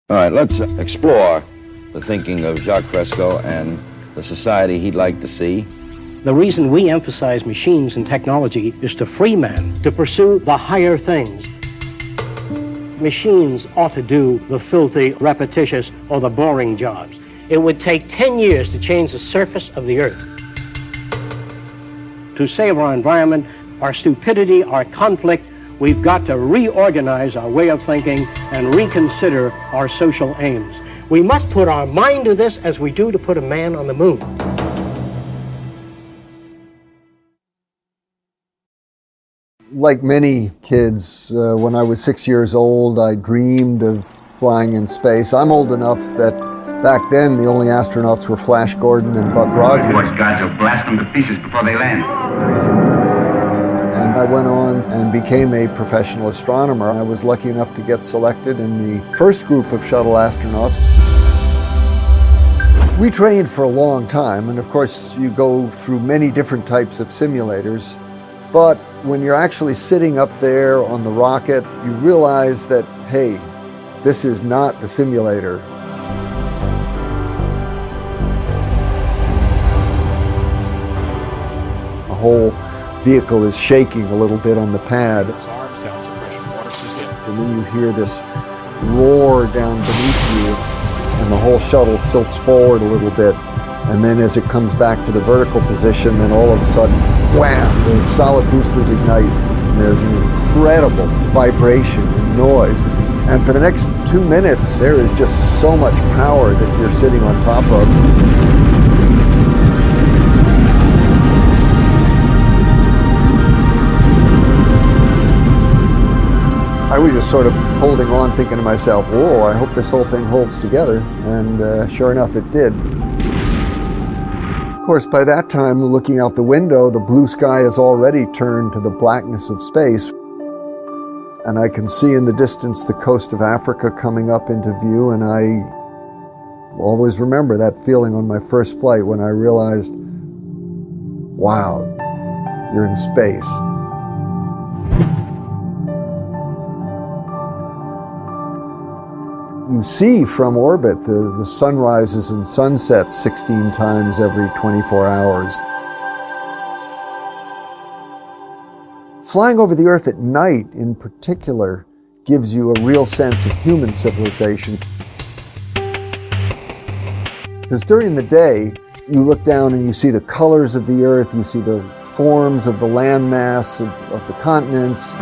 All right, let's explore the thinking of Jacques Fresco and the society he'd like to see. The reason we emphasize machines and technology is to free man to pursue the higher things. Machines ought to do the filthy, repetitious, or the boring jobs. It would take 10 years to change the surface of the earth. To save our environment, our stupidity, our conflict, we've got to reorganize our way of thinking and reconsider our social aims. We must put our mind to this as we do to put a man on the moon. Like many kids, when I was 6 years old, I dreamed of flying in space. I'm old enough that back then the only astronauts were Flash Gordon and Buck Rogers. Force guards will blast them to pieces before they land. And I went on and became a professional astronomer. I was lucky enough to get selected in the first group of shuttle astronauts. We trained for a long time, and of course you go through many different types of simulators. But when you're actually sitting up there on the rocket, you realize that, hey, this is not the simulator. The whole vehicle is shaking a little bit on the pad. And then you hear this roar down beneath you, and the whole shuttle tilts forward a little bit. And then as it comes back to the vertical position, then all of a sudden, wham, the solid boosters ignite. And there's an incredible vibration and noise. And for the next 2 minutes, there is just so much power that you're sitting on top of. I was just sort of holding on, thinking to myself, whoa, I hope this whole thing holds together. And sure enough, it did. Of course, by that time, looking out the window, the blue sky has already turned to the blackness of space. And I can see in the distance the coast of Africa coming up into view, and I always remember that feeling on my first flight when I realized, wow, you're in space. You see from orbit the sunrises and sunsets 16 times every 24 hours. Flying over the Earth at night, in particular, gives you a real sense of human civilization. Because during the day, you look down and you see the colors of the Earth, you see the forms of the landmass of the continents.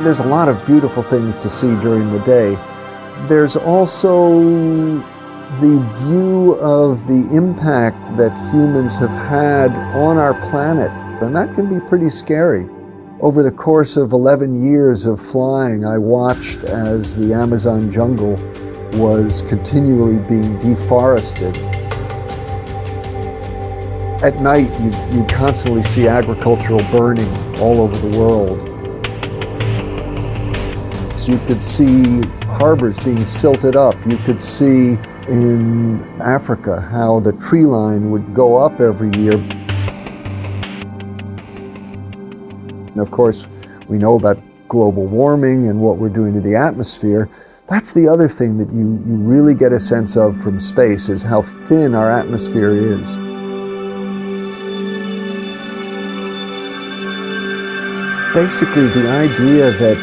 There's a lot of beautiful things to see during the day. There's also the view of the impact that humans have had on our planet, and that can be pretty scary. Over the course of 11 years of flying, I watched as the Amazon jungle was continually being deforested. At night, you constantly see agricultural burning all over the world. You could see harbors being silted up. You could see in Africa how the tree line would go up every year. And of course, we know about global warming and what we're doing to the atmosphere. That's the other thing that you really get a sense of from space, is how thin our atmosphere is. Basically, the idea that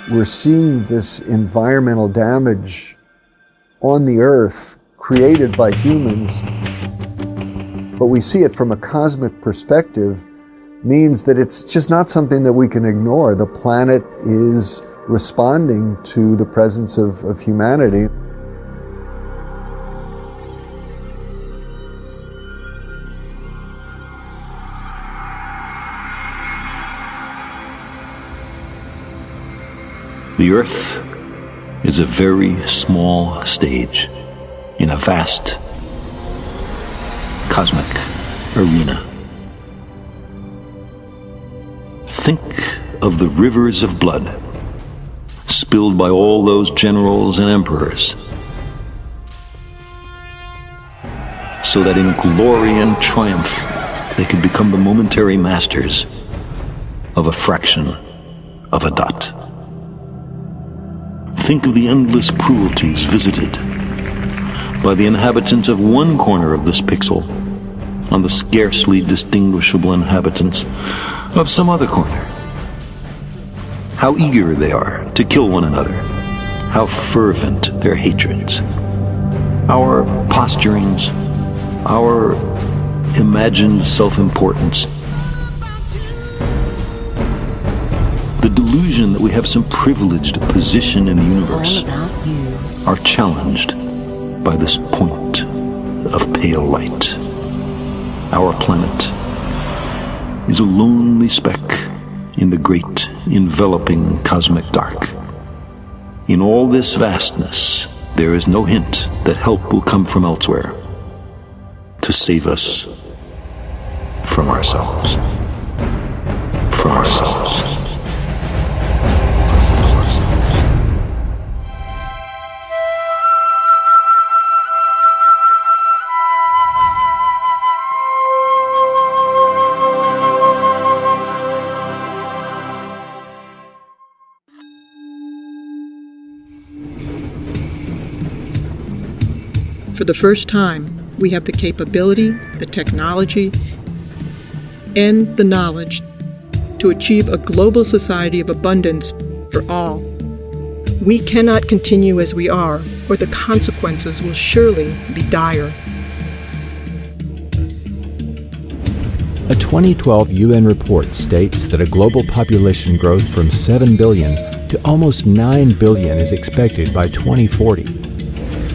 we're seeing this environmental damage on the Earth created by humans, but we see it from a cosmic perspective, means that it's just not something that we can ignore. The planet is responding to the presence of humanity. The Earth is a very small stage in a vast cosmic arena. Think of the rivers of blood spilled by all those generals and emperors, so that in glory and triumph they could become the momentary masters of a fraction of a dot. Think of the endless cruelties visited by the inhabitants of one corner of this pixel on the scarcely distinguishable inhabitants of some other corner. How eager they are to kill one another. How fervent their hatreds. Our posturings, our imagined self-importance. The delusion that we have some privileged position in the universe are challenged by this point of pale light. Our planet is a lonely speck in the great enveloping cosmic dark. In all this vastness, there is no hint that help will come from elsewhere to save us from ourselves. From ourselves. For the first time, we have the capability, the technology, and the knowledge to achieve a global society of abundance for all. We cannot continue as we are, or the consequences will surely be dire. A 2012 UN report states that a global population growth from 7 billion to almost 9 billion is expected by 2040.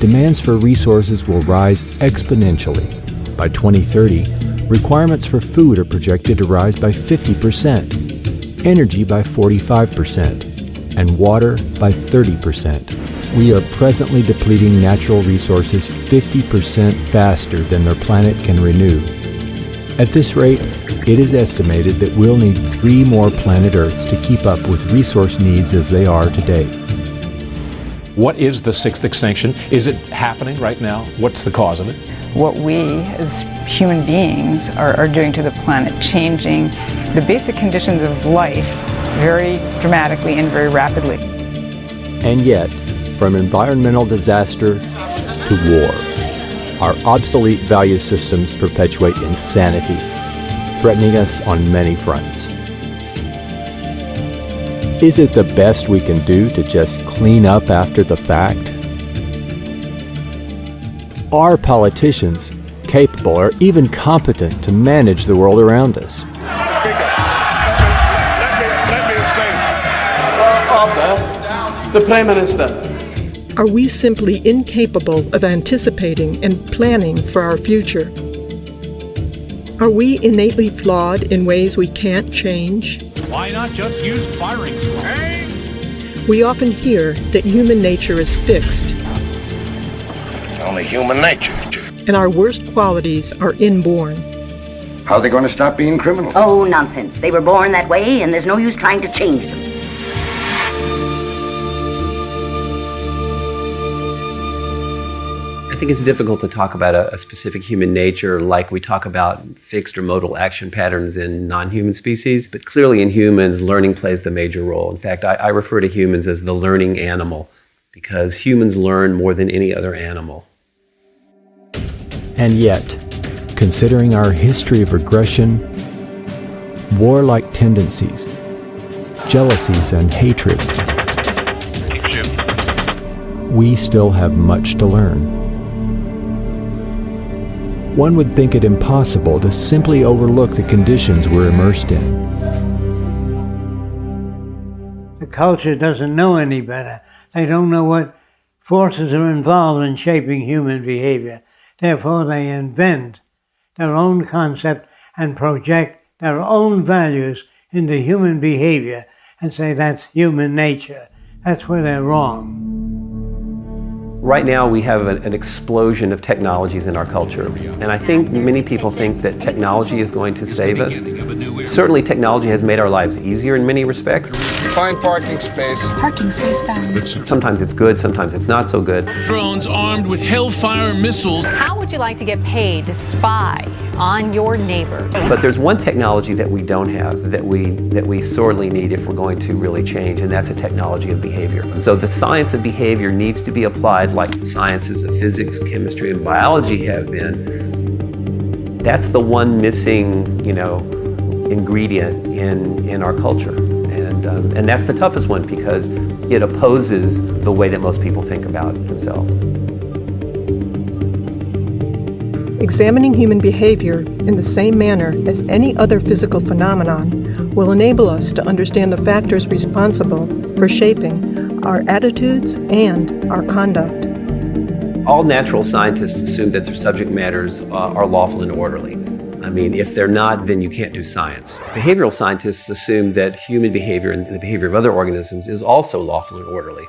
Demands for resources will rise exponentially. By 2030, requirements for food are projected to rise by 50%, energy by 45%, and water by 30%. We are presently depleting natural resources 50% faster than their planet can renew. At this rate, it is estimated that we'll need 3 more planet Earths to keep up with resource needs as they are today. What is the 6th extinction? Is it happening right now? What's the cause of it? What we as human beings are doing to the planet, changing the basic conditions of life very dramatically and very rapidly. And yet, from environmental disaster to war, our obsolete value systems perpetuate insanity, threatening us on many fronts. Is it the best we can do to just clean up after the fact? Are politicians capable or even competent to manage the world around us? Speaker, let me explain. The Prime Minister. Are we simply incapable of anticipating and planning for our future? Are we innately flawed in ways we can't change? Why not just use firing squad? We often hear that human nature is fixed. Only human nature. And our worst qualities are inborn. How are they going to stop being criminals? Oh, nonsense. They were born that way, and there's no use trying to change them. I think it's difficult to talk about a specific human nature like we talk about fixed or modal action patterns in non-human species, but clearly in humans, learning plays the major role. In fact, I refer to humans as the learning animal because humans learn more than any other animal. And yet, considering our history of regression, warlike tendencies, jealousies, and hatred, we still have much to learn. One would think it impossible to simply overlook the conditions we're immersed in. The culture doesn't know any better. They don't know what forces are involved in shaping human behavior. Therefore, they invent their own concept and project their own values into human behavior and say that's human nature. That's where they're wrong. Right now we have an explosion of technologies in our culture, and I think many people think that technology is going to save us. Certainly technology has made our lives easier in many respects. Find parking space. Parking space found. Sometimes it's good, sometimes it's not so good. Drones armed with Hellfire missiles. How would you like to get paid to spy on your neighbors? But there's one technology that we don't have that we sorely need if we're going to really change, and that's a technology of behavior. So the science of behavior needs to be applied like the sciences of physics, chemistry, and biology have been. That's the one missing, ingredient in our culture. And that's the toughest one because it opposes the way that most people think about themselves. Examining human behavior in the same manner as any other physical phenomenon will enable us to understand the factors responsible for shaping our attitudes and our conduct. All natural scientists assume that their subject matters are lawful and orderly. I mean, if they're not, then you can't do science. Behavioral scientists assume that human behavior and the behavior of other organisms is also lawful and orderly.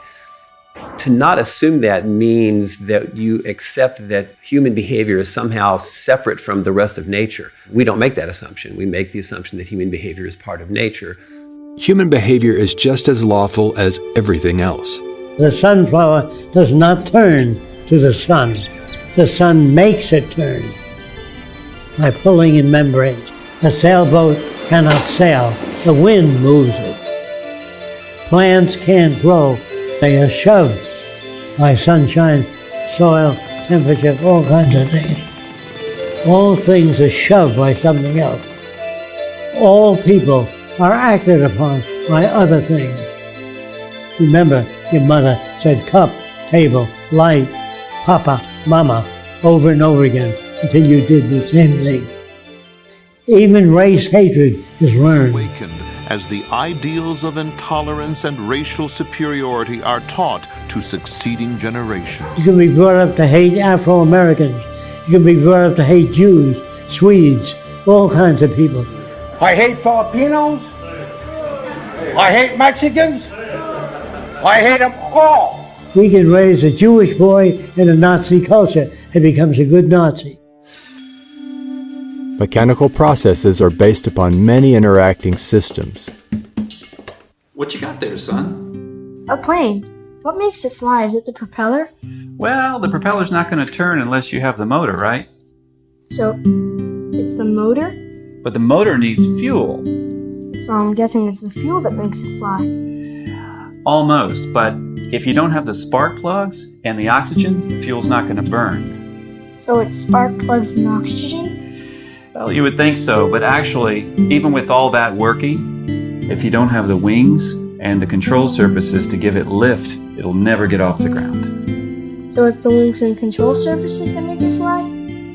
To not assume that means that you accept that human behavior is somehow separate from the rest of nature. We don't make that assumption. We make the assumption that human behavior is part of nature. Human behavior is just as lawful as everything else. The sunflower does not turn to the sun. The sun makes it turn by pulling in membranes. A sailboat cannot sail. The wind moves it. Plants can't grow. They are shoved by sunshine, soil, temperature, all kinds of things. All things are shoved by something else. All people are acted upon by other things. Remember, your mother said cup, table, light, papa, mama, over and over again until you did the same thing. Even race hatred is learned. Awakened as the ideals of intolerance and racial superiority are taught to succeeding generations. You can be brought up to hate Afro-Americans. You can be brought up to hate Jews, Swedes, all kinds of people. I hate Filipinos. I hate Mexicans. I hate them all. We can raise a Jewish boy in a Nazi culture and becomes a good Nazi. Mechanical processes are based upon many interacting systems. What you got there, son? A plane. What makes it fly? Is it the propeller? Well, the propeller's not going to turn unless you have the motor, right? So, it's the motor? But the motor needs fuel. So I'm guessing it's the fuel that makes it fly. Almost, but if you don't have the spark plugs and the oxygen, the fuel's not going to burn. So it's spark plugs and oxygen? Well, you would think so, but actually, even with all that working, if you don't have the wings and the control surfaces to give it lift, it'll never get off the ground. So it's the wings and control surfaces that make it fly?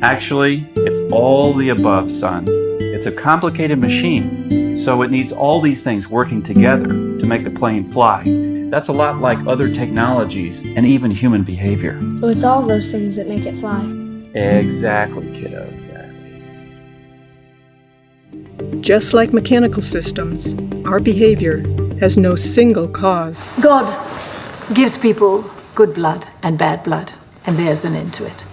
Actually, it's all the above, son. It's a complicated machine, so it needs all these things working together to make the plane fly. That's a lot like other technologies and even human behavior. So it's all those things that make it fly. Exactly, kiddo, exactly. Just like mechanical systems, our behavior has no single cause. God gives people good blood and bad blood, and there's an end to it.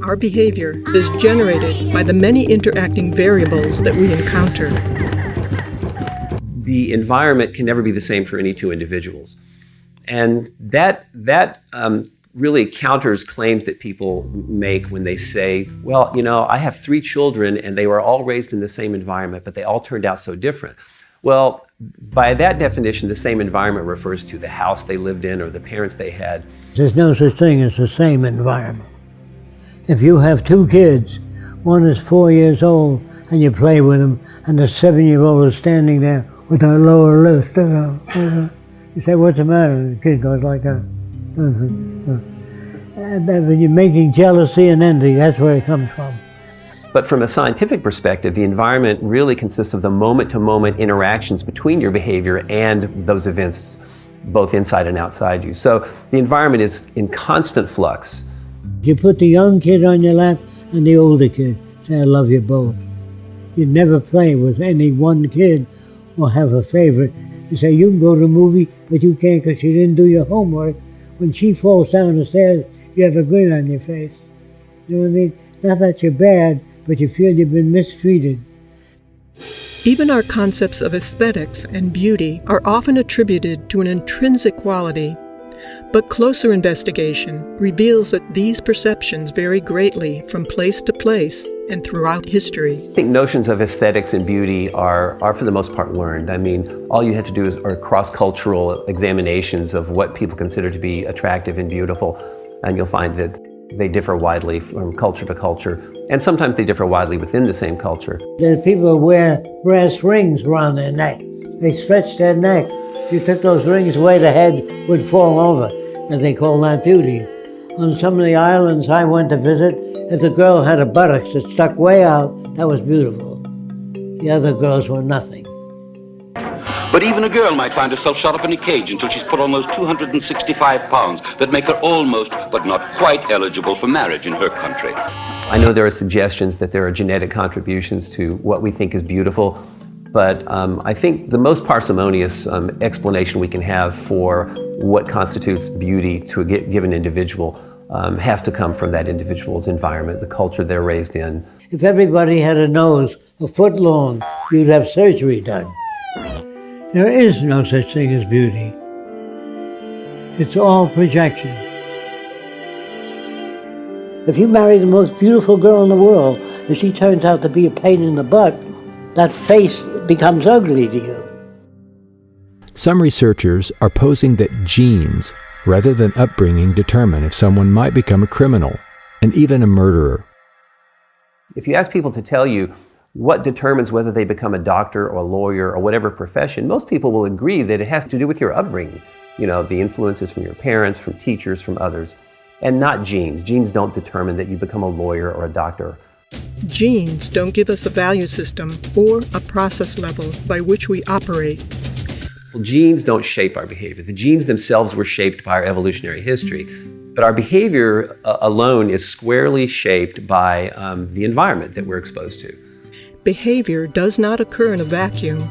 Our behavior is generated by the many interacting variables that we encounter. The environment can never be the same for any two individuals. And that really counters claims that people make when they say, well, I have 3 children and they were all raised in the same environment, but they all turned out so different. Well, by that definition, the same environment refers to the house they lived in or the parents they had. There's no such thing as the same environment. If you have 2 kids, one is 4 years old and you play with them, and the 7-year-old is standing there with her lower lip, you say, what's the matter? The kid goes like that. And when you're making jealousy and envy, that's where it comes from. But from a scientific perspective, the environment really consists of the moment-to-moment interactions between your behavior and those events, both inside and outside you. So the environment is in constant flux. You put the young kid on your lap and the older kid, say, I love you both. You never play with any one kid or have a favorite. You say, you can go to a movie, but you can't because you didn't do your homework. When she falls down the stairs, you have a grin on your face. You know what I mean? Not that you're bad, but you feel you've been mistreated. Even our concepts of aesthetics and beauty are often attributed to an intrinsic quality, but closer investigation reveals that these perceptions vary greatly from place to place and throughout history. I think notions of aesthetics and beauty are for the most part learned. I mean, all you have to do are cross-cultural examinations of what people consider to be attractive and beautiful, and you'll find that they differ widely from culture to culture, and sometimes they differ widely within the same culture. There's people who wear brass rings around their neck. They stretch their neck. If you took those rings away, the head would fall over, and they call that beauty. On some of the islands I went to visit, if the girl had a buttocks that stuck way out, that was beautiful. The other girls were nothing. But even a girl might find herself shut up in a cage until she's put on those 265 pounds that make her almost, but not quite eligible for marriage in her country. I know there are suggestions that there are genetic contributions to what we think is beautiful, but I think the most parsimonious explanation we can have for what constitutes beauty to a given individual has to come from that individual's environment, the culture they're raised in. If everybody had a nose a foot long, you'd have surgery done. There is no such thing as beauty. It's all projection. If you marry the most beautiful girl in the world, and she turns out to be a pain in the butt, that face becomes ugly to you. Some researchers are posing that genes, rather than upbringing, determine if someone might become a criminal, and even a murderer. If you ask people to tell you what determines whether they become a doctor or a lawyer or whatever profession, most people will agree that it has to do with your upbringing. You know, the influences from your parents, from teachers, from others, and not genes. Genes don't determine that you become a lawyer or a doctor. Genes don't give us a value system or a process level by which we operate. Well, genes don't shape our behavior. The genes themselves were shaped by our evolutionary history, but our behavior alone is squarely shaped by the environment that we're exposed to. Behavior does not occur in a vacuum.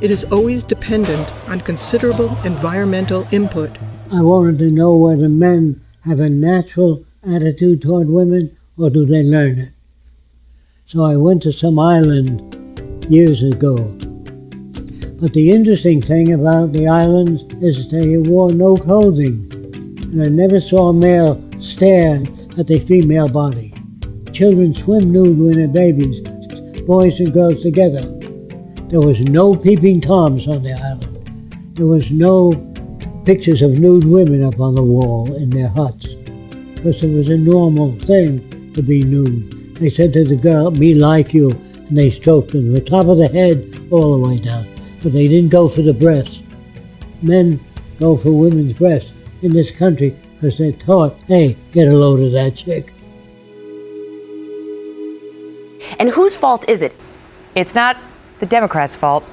It is always dependent on considerable environmental input. I wanted to know whether men have a natural attitude toward women or do they learn it. So I went to some island years ago. But the interesting thing about the islands is they wore no clothing. And I never saw a male stare at the female body. Children swim nude when they're babies, boys and girls together. There was no peeping toms on the island. There was no pictures of nude women up on the wall in their huts, because it was a normal thing to be nude. They said to the girl, "Me like you," and they stroked them from the top of the head all the way down. But they didn't go for the breasts. Men go for women's breasts in this country because they're taught, hey, get a load of that chick. And whose fault is it? It's not the Democrats' fault.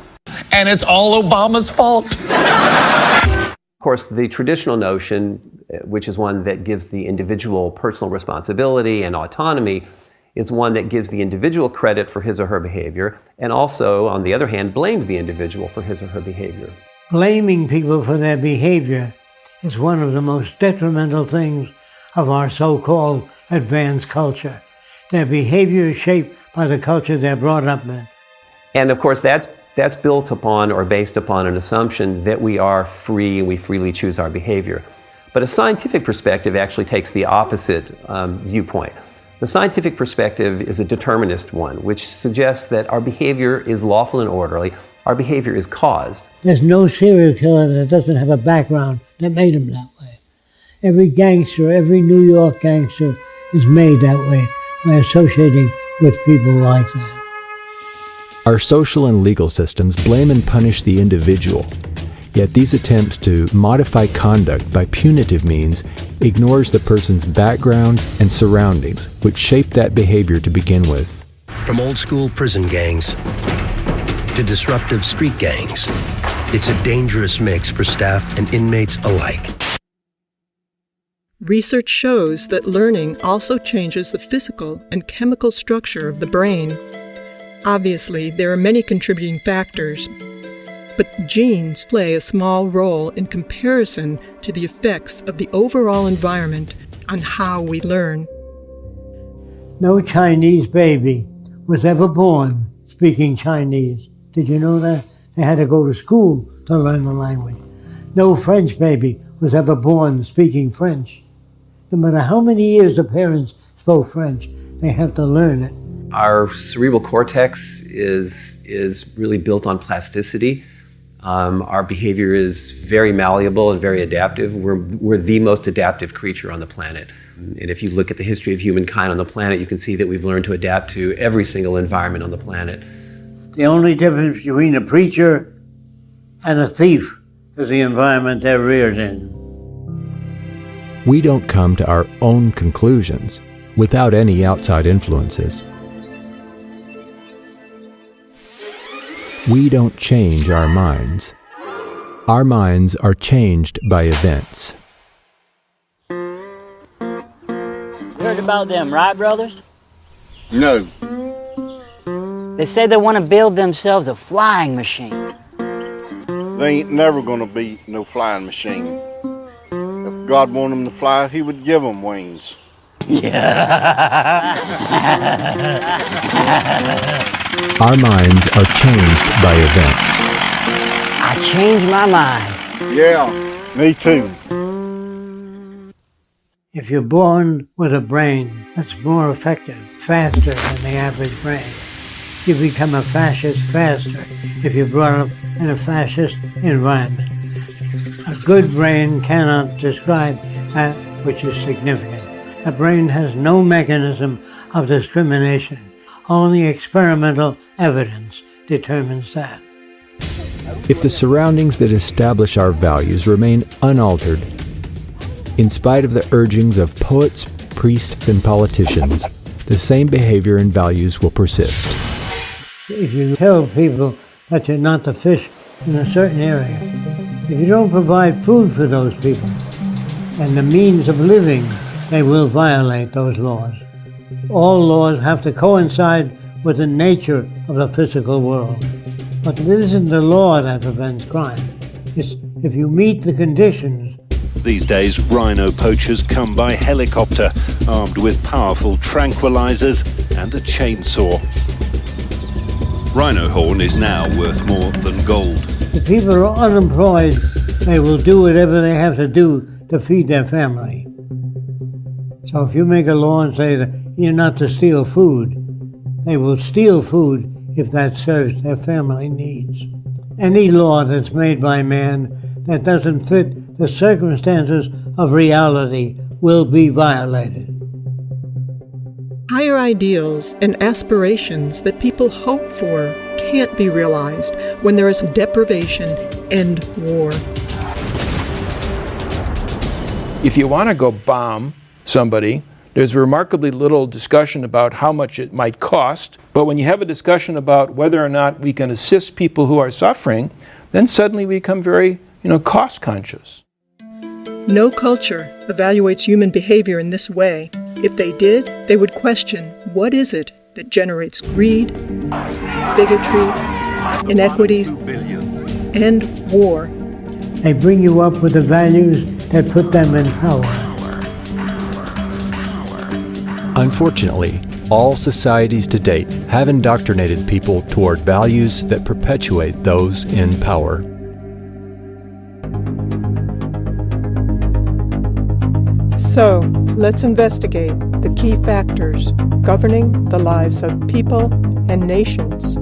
And it's all Obama's fault. Of course, the traditional notion, which is one that gives the individual personal responsibility and autonomy, is one that gives the individual credit for his or her behavior, and also, on the other hand, blames the individual for his or her behavior. Blaming people for their behavior is one of the most detrimental things of our so-called advanced culture. Their behavior is shaped by the culture they're brought up in. And of course, that's built upon or based upon an assumption that we are free and we freely choose our behavior. But a scientific perspective actually takes the opposite viewpoint. The scientific perspective is a determinist one, which suggests that our behavior is lawful and orderly. Our behavior is caused. There's no serial killer that doesn't have a background that made him that way. Every gangster, every New York gangster is made that way by associating with people like that. Our social and legal systems blame and punish the individual. Yet these attempts to modify conduct by punitive means ignores the person's background and surroundings, which shape that behavior to begin with. From old-school prison gangs to disruptive street gangs, it's a dangerous mix for staff and inmates alike. Research shows that learning also changes the physical and chemical structure of the brain. Obviously, there are many contributing factors, but genes play a small role in comparison to the effects of the overall environment on how we learn. No Chinese baby was ever born speaking Chinese. Did you know that? They had to go to school to learn the language. No French baby was ever born speaking French. No matter how many years the parents spoke French, they have to learn it. Our cerebral cortex is really built on plasticity. Our behavior is very malleable and very adaptive. We're the most adaptive creature on the planet. And if you look at the history of humankind on the planet, you can see that we've learned to adapt to every single environment on the planet. The only difference between a preacher and a thief is the environment they're reared in. We don't come to our own conclusions without any outside influences. We don't change our minds. Our minds are changed by events. Heard about them, right, brothers? No. They say they want to build themselves a flying machine. They ain't never gonna be no flying machine. If God wanted them to fly, he would give them wings. Our minds are changed by events. I changed my mind. Yeah, me too. If you're born with a brain that's more effective, faster than the average brain, you become a fascist faster if you're brought up in a fascist environment. A good brain cannot describe that which is significant. A brain has no mechanism of discrimination. Only experimental evidence determines that. If the surroundings that establish our values remain unaltered, in spite of the urgings of poets, priests, and politicians, the same behavior and values will persist. If you tell people that you're not to fish in a certain area, if you don't provide food for those people and the means of living, they will violate those laws. All laws have to coincide with the nature of the physical world. But it isn't the law that prevents crime. It's if you meet the conditions. These days, rhino poachers come by helicopter, armed with powerful tranquilizers and a chainsaw. Rhino horn is now worth more than gold. If people are unemployed, they will do whatever they have to do to feed their family. So if you make a law and say that you're not to steal food, they will steal food if that serves their family needs. Any law that's made by man that doesn't fit the circumstances of reality will be violated. Higher ideals and aspirations that people hope for can't be realized when there is deprivation and war. If you want to go bomb somebody, there's remarkably little discussion about how much it might cost, but when you have a discussion about whether or not we can assist people who are suffering, then suddenly we become very, cost conscious. No culture evaluates human behavior in this way. If they did, they would question what is it that generates greed, bigotry, inequities, and war. They bring you up with the values that put them in power. Unfortunately, all societies to date have indoctrinated people toward values that perpetuate those in power. So, let's investigate the key factors governing the lives of people and nations.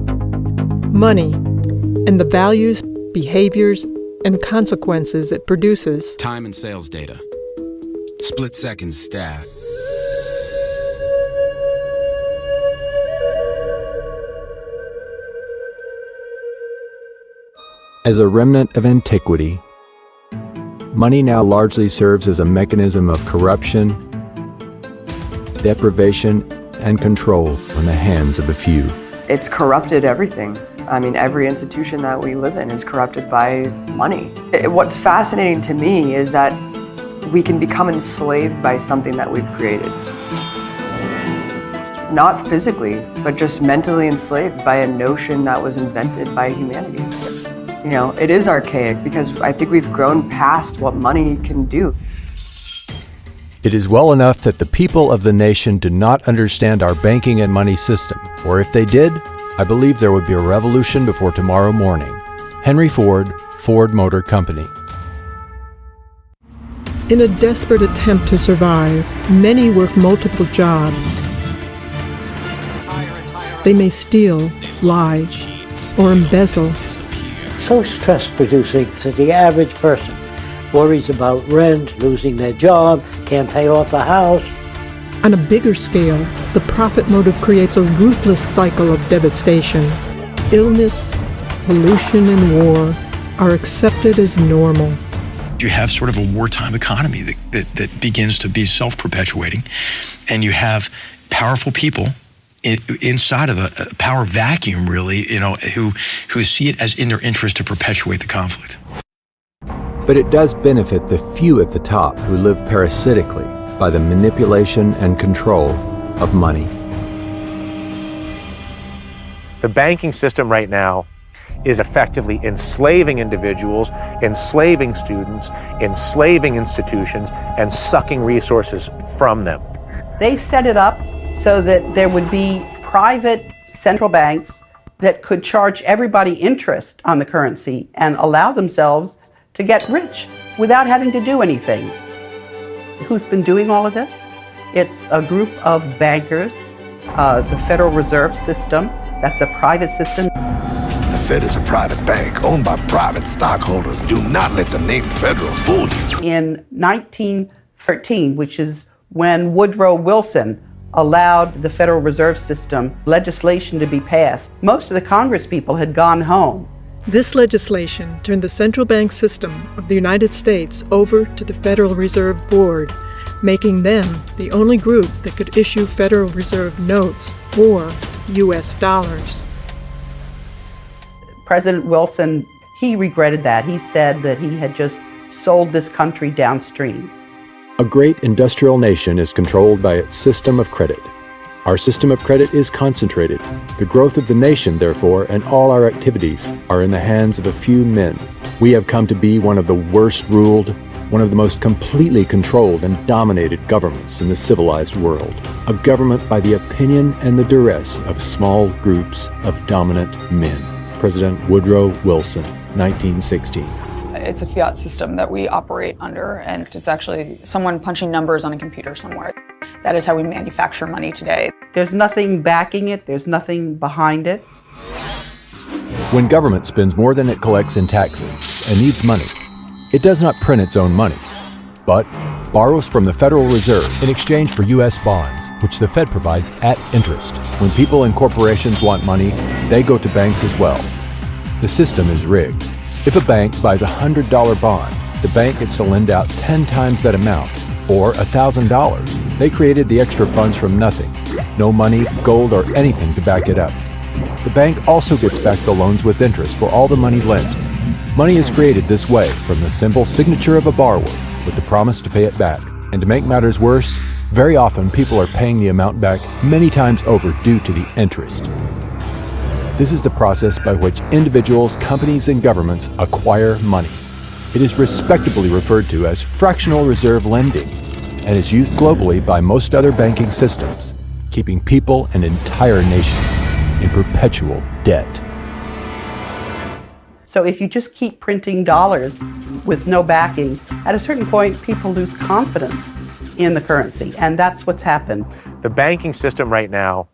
Money and the values, behaviors, and consequences it produces. Time and sales data. Split-second stats. As a remnant of antiquity, money now largely serves as a mechanism of corruption, deprivation, and control in the hands of a few. It's corrupted everything. I mean, every institution that we live in is corrupted by money. What's fascinating to me is that we can become enslaved by something that we've created. Not physically, but just mentally enslaved by a notion that was invented by humanity. It is archaic because I think we've grown past what money can do. It is well enough that the people of the nation do not understand our banking and money system, or if they did, I believe there would be a revolution before tomorrow morning. Henry Ford, Ford Motor Company. In a desperate attempt to survive, many work multiple jobs. They may steal, lie, or embezzle. So stress-producing that the average person worries about rent, losing their job, can't pay off the house. On a bigger scale, the profit motive creates a ruthless cycle of devastation. Illness, pollution, and war are accepted as normal. You have sort of a wartime economy that begins to be self-perpetuating, and you have powerful people inside of a power vacuum, really, who see it as in their interest to perpetuate the conflict. But it does benefit the few at the top who live parasitically by the manipulation and control of money. The banking system right now is effectively enslaving individuals, enslaving students, enslaving institutions, and sucking resources from them. They set it up so that there would be private central banks that could charge everybody interest on the currency and allow themselves to get rich without having to do anything. Who's been doing all of this? It's a group of bankers, the Federal Reserve System, that's a private system. The Fed is a private bank owned by private stockholders. Do not let the name Federal fool you. In 1913, which is when Woodrow Wilson allowed the Federal Reserve System legislation to be passed, most of the Congress people had gone home. This legislation turned the central bank system of the United States over to the Federal Reserve Board, making them the only group that could issue Federal Reserve notes or U.S. dollars. President Wilson, he regretted that. He said that he had just sold this country downstream. A great industrial nation is controlled by its system of credit. Our system of credit is concentrated. The growth of the nation, therefore, and all our activities are in the hands of a few men. We have come to be one of the worst ruled, one of the most completely controlled and dominated governments in the civilized world. A government by the opinion and the duress of small groups of dominant men. President Woodrow Wilson, 1916. It's a fiat system that we operate under, and it's actually someone punching numbers on a computer somewhere. That is how we manufacture money today. There's nothing backing it, there's nothing behind it. When government spends more than it collects in taxes and needs money, it does not print its own money, but borrows from the Federal Reserve in exchange for U.S. bonds, which the Fed provides at interest. When people and corporations want money, they go to banks as well. The system is rigged. If a bank buys a $100 bond, the bank gets to lend out 10 times that amount, or $1,000. They created the extra funds from nothing. No money, gold, or anything to back it up. The bank also gets back the loans with interest for all the money lent. Money is created this way from the simple signature of a borrower with the promise to pay it back. And to make matters worse, very often people are paying the amount back many times over due to the interest. This is the process by which individuals, companies, and governments acquire money. It is respectably referred to as fractional reserve lending and is used globally by most other banking systems, keeping people and entire nations in perpetual debt. So if you just keep printing dollars with no backing, at a certain point people lose confidence in the currency, and that's what's happened. The banking system right now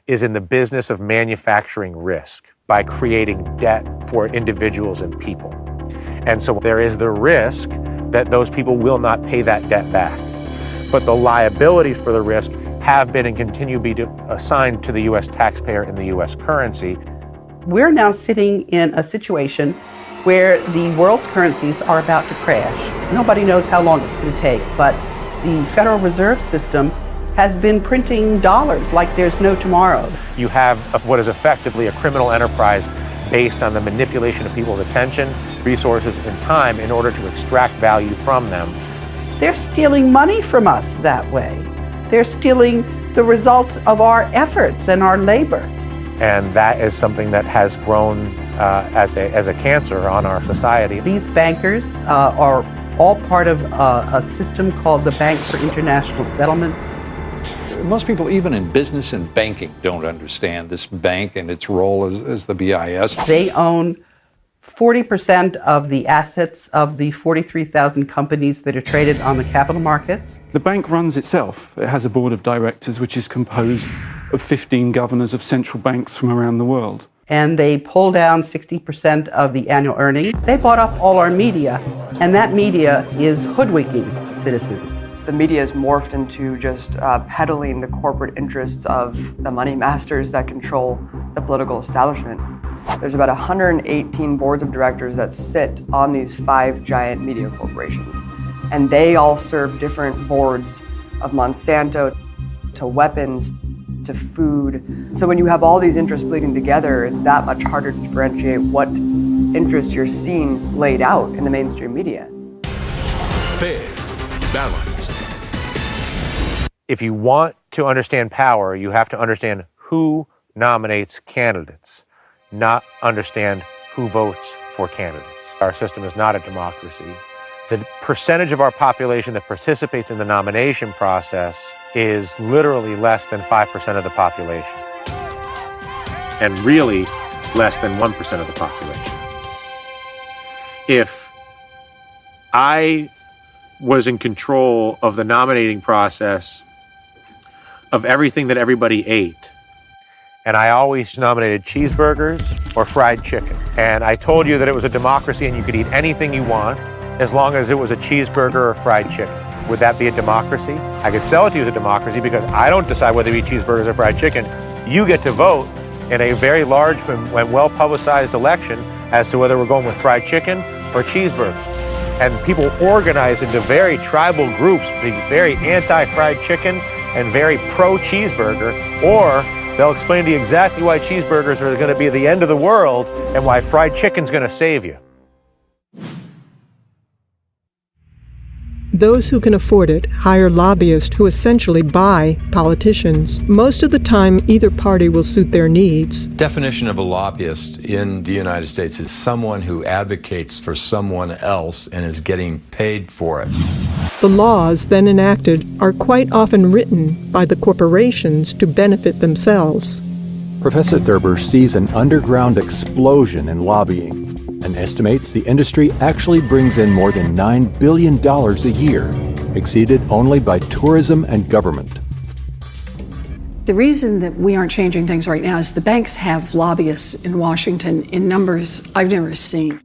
is in the business of manufacturing risk by creating debt for individuals and people. And so there is the risk that those people will not pay that debt back. But the liabilities for the risk have been and continue to be assigned to the U.S. taxpayer in the U.S. currency. We're now sitting in a situation where the world's currencies are about to crash. Nobody knows how long it's going to take, but the Federal Reserve System has been printing dollars like there's no tomorrow. You have what is effectively a criminal enterprise based on the manipulation of people's attention, resources, and time in order to extract value from them. They're stealing money from us that way. They're stealing the result of our efforts and our labor. And that is something that has grown as a cancer on our society. These bankers are all part of a system called the Bank for International Settlements. Most people, even in business and banking, don't understand this bank and its role as the BIS. They own 40% of the assets of the 43,000 companies that are traded on the capital markets. The bank runs itself. It has a board of directors which is composed of 15 governors of central banks from around the world. And they pull down 60% of the annual earnings. They bought up all our media, and that media is hoodwinking citizens. The media has morphed into just peddling the corporate interests of the money masters that control the political establishment. There's about 118 boards of directors that sit on these 5 giant media corporations. And they all serve different boards, of Monsanto to weapons to food. So when you have all these interests bleeding together, it's that much harder to differentiate what interests you're seeing laid out in the mainstream media. Fair, balanced. If you want to understand power, you have to understand who nominates candidates, not understand who votes for candidates. Our system is not a democracy. The percentage of our population that participates in the nomination process is literally less than 5% of the population, and really less than 1% of the population. If I was in control of the nominating process of everything that everybody ate, and I always nominated cheeseburgers or fried chicken, and I told you that it was a democracy and you could eat anything you want as long as it was a cheeseburger or fried chicken, would that be a democracy? I could sell it to you as a democracy because I don't decide whether to eat cheeseburgers or fried chicken. You get to vote in a very large and well-publicized election as to whether we're going with fried chicken or cheeseburgers. And people organize into very tribal groups, being very anti-fried chicken and very pro-cheeseburger, or they'll explain to you exactly why cheeseburgers are going to be the end of the world and why fried chicken's going to save you. Those who can afford it hire lobbyists who essentially buy politicians. Most of the time, either party will suit their needs. Definition of a lobbyist in the United States is someone who advocates for someone else and is getting paid for it. The laws then enacted are quite often written by the corporations to benefit themselves. Professor Thurber sees an underground explosion in lobbying and estimates the industry actually brings in more than $9 billion a year, exceeded only by tourism and government. The reason that we aren't changing things right now is the banks have lobbyists in Washington in numbers I've never seen.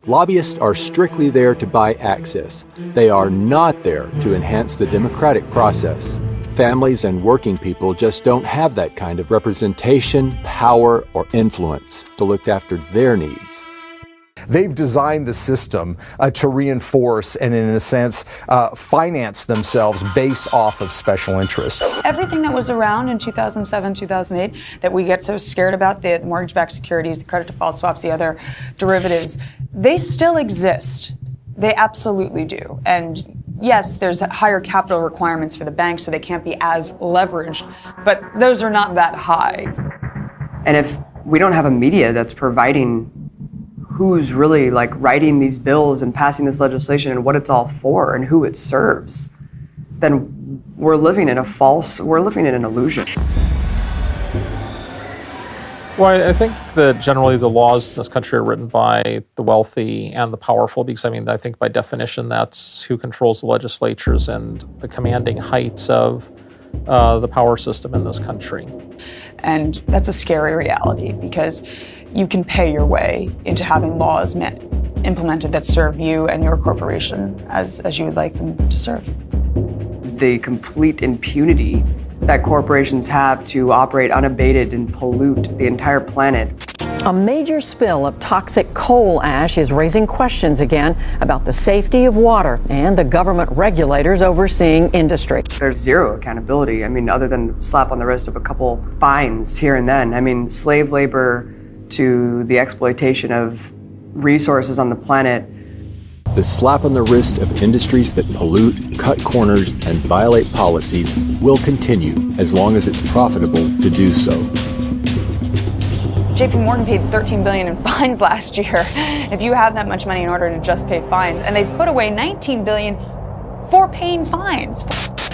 Lobbyists are strictly there to buy access. They are not there to enhance the democratic process. Families and working people just don't have that kind of representation, power, or influence to look after their needs. They've designed the system to reinforce and, in a sense, finance themselves based off of special interests. Everything that was around in 2007, 2008 that we get so scared about, the mortgage-backed securities, the credit default swaps, the other derivatives, they still exist. They absolutely do. And yes, there's higher capital requirements for the banks, so they can't be as leveraged, but those are not that high. And if we don't have a media that's providing who's really like writing these bills and passing this legislation and what it's all for and who it serves, then we're living in an illusion. Well, I think that generally the laws in this country are written by the wealthy and the powerful, because I think by definition that's who controls the legislatures and the commanding heights of the power system in this country. And that's a scary reality, because you can pay your way into having laws implemented that serve you and your corporation as you would like them to serve. The complete impunity that corporations have to operate unabated and pollute the entire planet. A major spill of toxic coal ash is raising questions again about the safety of water and the government regulators overseeing industry. There's zero accountability. Other than slap on the wrist of a couple fines here and then. Slave labor to the exploitation of resources on the planet. The slap on the wrist of industries that pollute, cut corners, and violate policies will continue as long as it's profitable to do so. JP Morgan paid $13 billion in fines last year. If you have that much money in order to just pay fines, and they put away $19 billion for paying fines.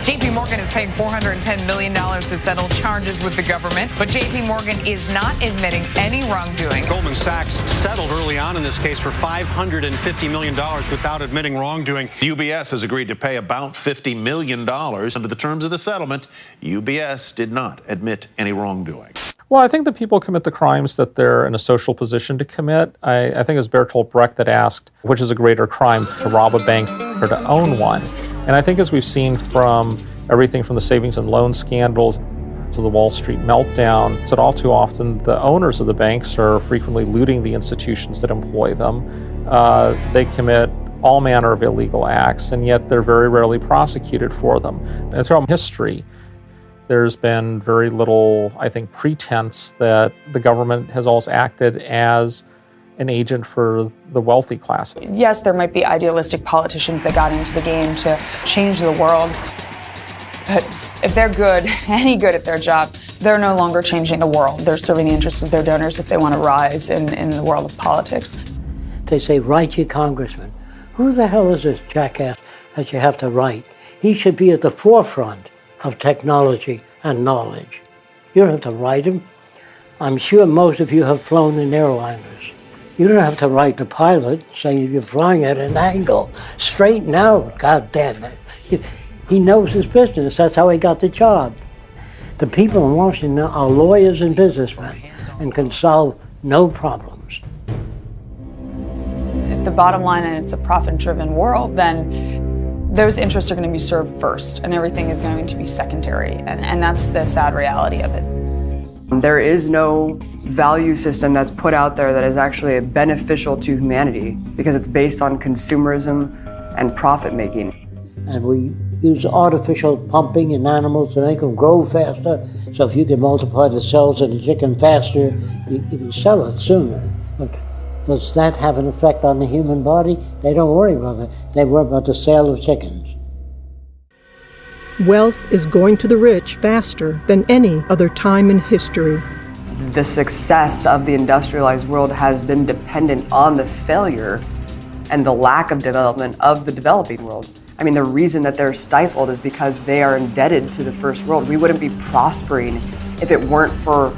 JP Morgan is paying $410 million to settle charges with the government, but JP Morgan is not admitting any wrongdoing. Goldman Sachs settled early on in this case for $550 million without admitting wrongdoing. UBS has agreed to pay about $50 million. Under the terms of the settlement, UBS did not admit any wrongdoing. Well, I think that people commit the crimes that they're in a social position to commit. I think it was Bertolt Brecht that asked, which is a greater crime, to rob a bank or to own one? And I think as we've seen from everything from the savings and loan scandals to the Wall Street meltdown, it's that all too often the owners of the banks are frequently looting the institutions that employ them. They commit all manner of illegal acts, and yet they're very rarely prosecuted for them. And throughout history, there's been very little, I think, pretense that the government has always acted as an agent for the wealthy class. Yes, there might be idealistic politicians that got into the game to change the world, but if they're good, any good at their job, they're no longer changing the world. They're serving the interests of their donors if they want to rise in the world of politics. They say, write your congressman. Who the hell is this jackass that you have to write? He should be at the forefront of technology and knowledge. You don't have to write him. I'm sure most of you have flown in airliners. You don't have to write the pilot saying you're flying at an angle. Straighten out, God damn it. He knows his business. That's how he got the job. The people in Washington are lawyers and businessmen and can solve no problems. If the bottom line and it's a profit-driven world, then those interests are going to be served first, and everything is going to be secondary, and that's the sad reality of it. There is no value system that's put out there that is actually beneficial to humanity because it's based on consumerism and profit-making. And we use artificial pumping in animals to make them grow faster, so if you can multiply the cells of the chicken faster, you can sell it sooner. But does that have an effect on the human body? They don't worry about it. They worry about the sale of chickens. Wealth is going to the rich faster than any other time in history. The success of the industrialized world has been dependent on the failure and the lack of development of the developing world. I mean, the reason that they're stifled is because they are indebted to the first world. We wouldn't be prospering if it weren't for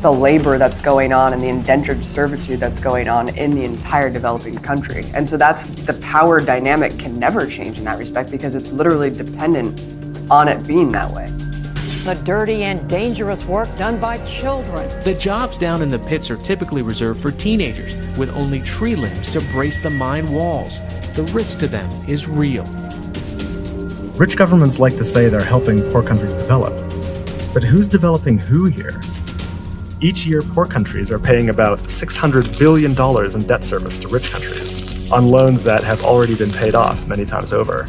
the labor that's going on and the indentured servitude that's going on in the entire developing country. And so that's the power dynamic can never change in that respect because it's literally dependent on it being that way. The dirty and dangerous work done by children. The jobs down in the pits are typically reserved for teenagers with only tree limbs to brace the mine walls. The risk to them is real. Rich governments like to say they're helping poor countries develop. But who's developing who here? Each year, poor countries are paying about $600 billion in debt service to rich countries, on loans that have already been paid off many times over.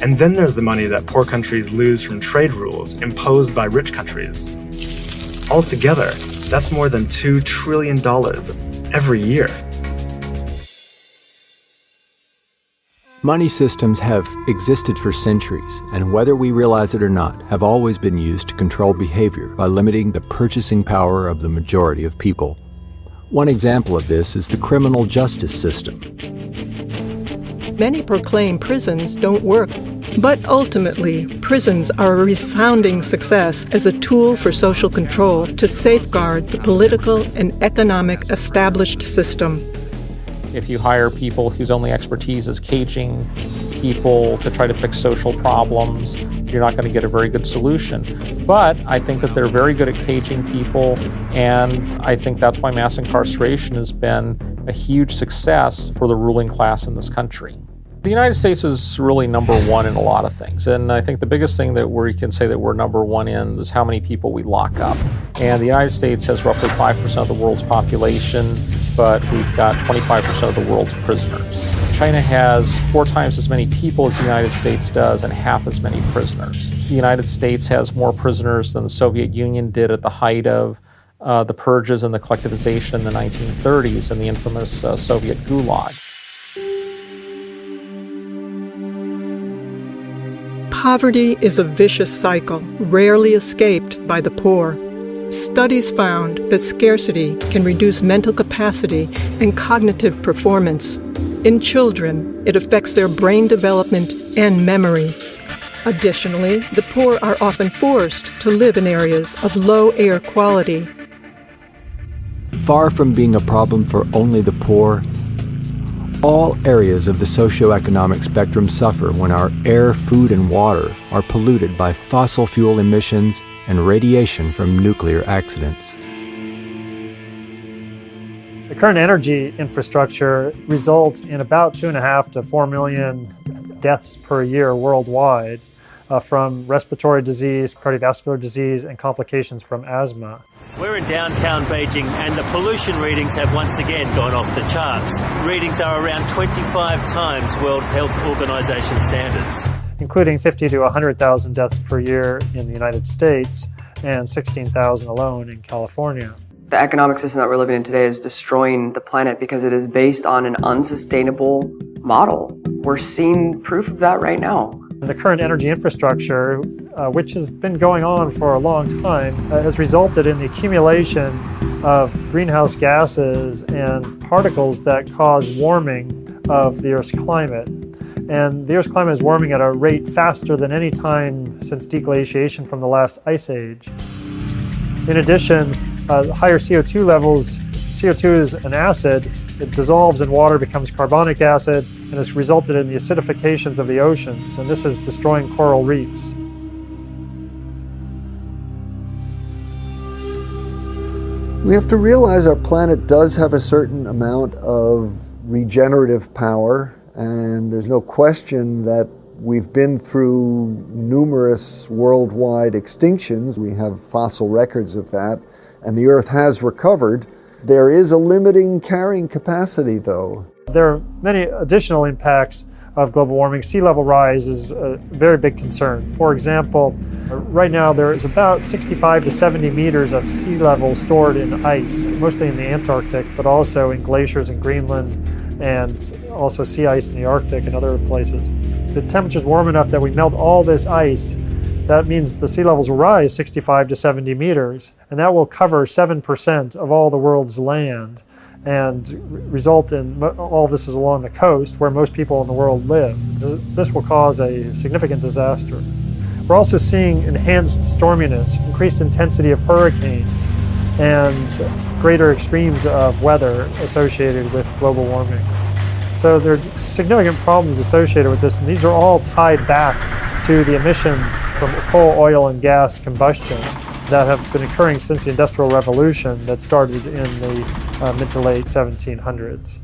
And then there's the money that poor countries lose from trade rules imposed by rich countries. Altogether, that's more than $2 trillion every year. Money systems have existed for centuries, and whether we realize it or not, have always been used to control behavior by limiting the purchasing power of the majority of people. One example of this is the criminal justice system. Many proclaim prisons don't work, but ultimately, prisons are a resounding success as a tool for social control to safeguard the political and economic established system. If you hire people whose only expertise is caging people to try to fix social problems, you're not going to get a very good solution. But I think that they're very good at caging people, and I think that's why mass incarceration has been a huge success for the ruling class in this country. The United States is really number one in a lot of things, and I think the biggest thing that we can say that we're number one in is how many people we lock up. And the United States has roughly 5% of the world's population, but we've got 25% of the world's prisoners. China has 4 times as many people as the United States does and half as many prisoners. The United States has more prisoners than the Soviet Union did at the height of the purges and the collectivization in the 1930s and the infamous Soviet Gulag. Poverty is a vicious cycle, rarely escaped by the poor. Studies found that scarcity can reduce mental capacity and cognitive performance. In children, it affects their brain development and memory. Additionally, the poor are often forced to live in areas of low air quality. Far from being a problem for only the poor, all areas of the socioeconomic spectrum suffer when our air, food, and water are polluted by fossil fuel emissions and radiation from nuclear accidents. The current energy infrastructure results in about 2.5 to 4 million deaths per year worldwide from respiratory disease, cardiovascular disease, and complications from asthma. We're in downtown Beijing and the pollution readings have once again gone off the charts. Readings are around 25 times World Health Organization standards. Including 50 to 100,000 deaths per year in the United States and 16,000 alone in California. The economic system that we're living in today is destroying the planet because it is based on an unsustainable model. We're seeing proof of that right now. The current energy infrastructure, which has been going on for a long time, has resulted in the accumulation of greenhouse gases and particles that cause warming of the Earth's climate. And the Earth's climate is warming at a rate faster than any time since deglaciation from the last ice age. In addition, higher CO2 levels, CO2 is an acid, it dissolves in water, becomes carbonic acid, and has resulted in the acidifications of the oceans, and this is destroying coral reefs. We have to realize our planet does have a certain amount of regenerative power, and there's no question that we've been through numerous worldwide extinctions. We have fossil records of that, and the Earth has recovered. There is a limiting carrying capacity, though. There are many additional impacts of global warming. Sea level rise is a very big concern. For example, right now there is about 65 to 70 meters of sea level stored in ice, mostly in the Antarctic, but also in glaciers in Greenland and also sea ice in the Arctic and other places. The temperature's warm enough that we melt all this ice. That means the sea levels will rise 65 to 70 meters, and that will cover 7% of all the world's land and result in all this is along the coast where most people in the world live. This will cause a significant disaster. We're also seeing enhanced storminess, increased intensity of hurricanes, and greater extremes of weather associated with global warming. So there are significant problems associated with this, and these are all tied back to the emissions from coal, oil, and gas combustion that have been occurring since the Industrial Revolution that started in the mid to late 1700s.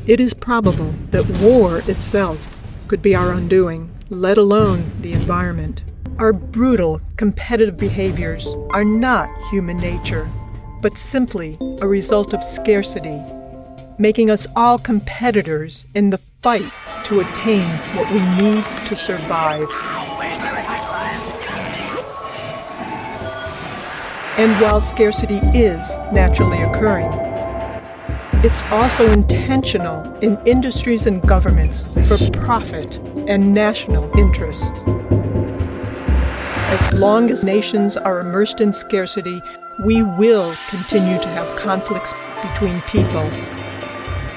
It is probable that war itself could be our undoing, let alone the environment. Our brutal, competitive behaviors are not human nature, but simply a result of scarcity, making us all competitors in the fight to attain what we need to survive. And while scarcity is naturally occurring, it's also intentional in industries and governments for profit and national interest. As long as nations are immersed in scarcity, we will continue to have conflicts between people.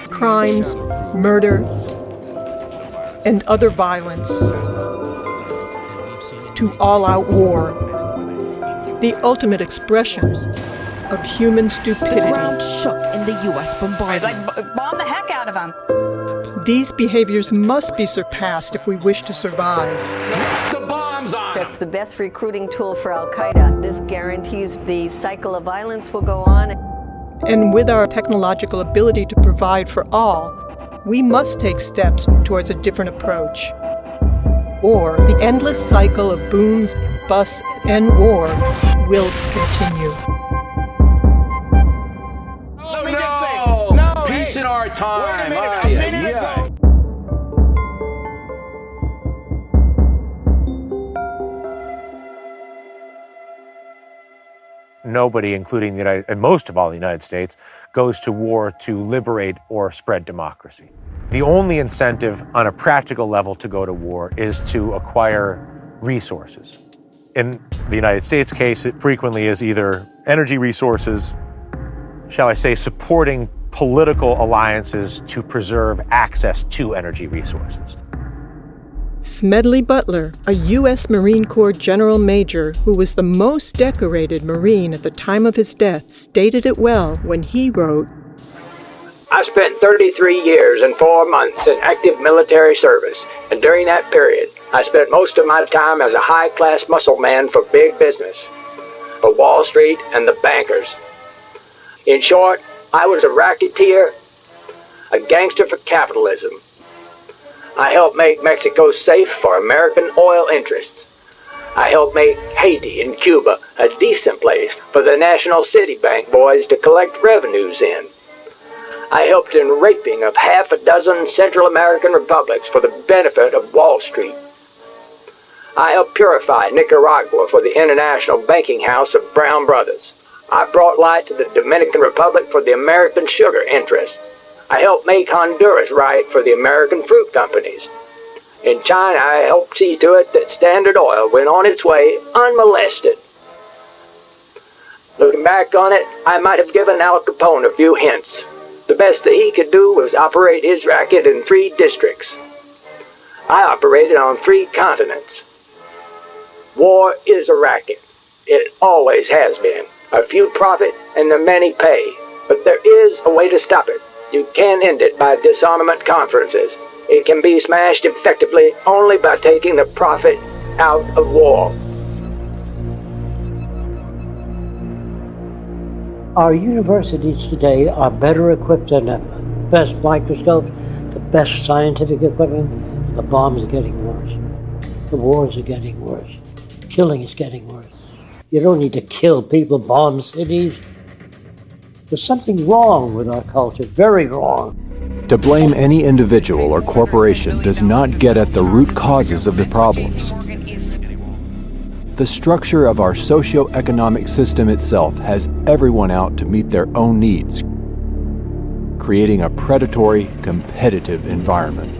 Crimes, murder, and other violence, to all-out war, the ultimate expression of human stupidity. The ground shook in the U.S. bombardment. Bomb the heck out of them. These behaviors must be surpassed if we wish to survive. The bombs on! That's the best recruiting tool for Al-Qaeda. This guarantees the cycle of violence will go on. And with our technological ability to provide for all, we must take steps towards a different approach. Or the endless cycle of booms, busts, and war will continue. Let me just say, no, peace in our time. Wait a minute ago. Nobody, including the United, and most of all the United States, goes to war to liberate or spread democracy. The only incentive on a practical level to go to war is to acquire resources. In the United States case, it frequently is either energy resources, shall I say, supporting political alliances to preserve access to energy resources. Smedley Butler, a U.S. Marine Corps General Major who was the most decorated Marine at the time of his death, stated it well when he wrote, I spent 33 years and 4 months in active military service, and during that period, I spent most of my time as a high-class muscle man for big business, for Wall Street and the bankers. In short, I was a racketeer, a gangster for capitalism. I helped make Mexico safe for American oil interests. I helped make Haiti and Cuba a decent place for the National City Bank boys to collect revenues in. I helped in raping of half a dozen Central American republics for the benefit of Wall Street. I helped purify Nicaragua for the International Banking House of Brown Brothers. I brought light to the Dominican Republic for the American sugar interests. I helped make Honduras right for the American fruit companies. In China, I helped see to it that Standard Oil went on its way unmolested. Looking back on it, I might have given Al Capone a few hints. The best that he could do was operate his racket in 3 districts. I operated on 3 continents. War is a racket. It always has been. A few profit and the many pay. But there is a way to stop it. You can end it by disarmament conferences. It can be smashed effectively only by taking the profit out of war. Our universities today are better equipped than ever. Best microscopes, the best scientific equipment, and the bombs are getting worse. The wars are getting worse. Killing is getting worse. You don't need to kill people, bomb cities. There's something wrong with our culture, very wrong. To blame any individual or corporation does not get at the root causes of the problems. The structure of our socio-economic system itself has everyone out to meet their own needs, creating a predatory, competitive environment.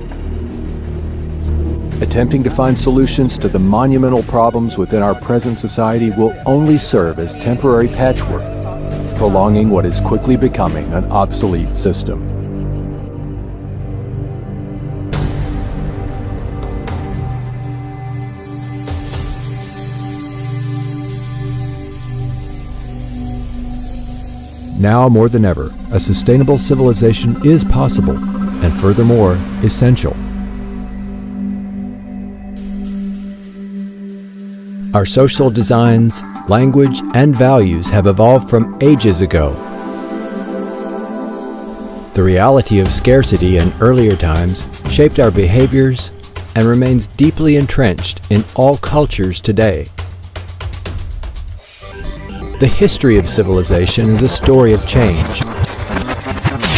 Attempting to find solutions to the monumental problems within our present society will only serve as temporary patchwork, prolonging what is quickly becoming an obsolete system. Now more than ever, a sustainable civilization is possible, and furthermore, essential. Our social designs, language, and values have evolved from ages ago. The reality of scarcity in earlier times shaped our behaviors and remains deeply entrenched in all cultures today. The history of civilization is a story of change,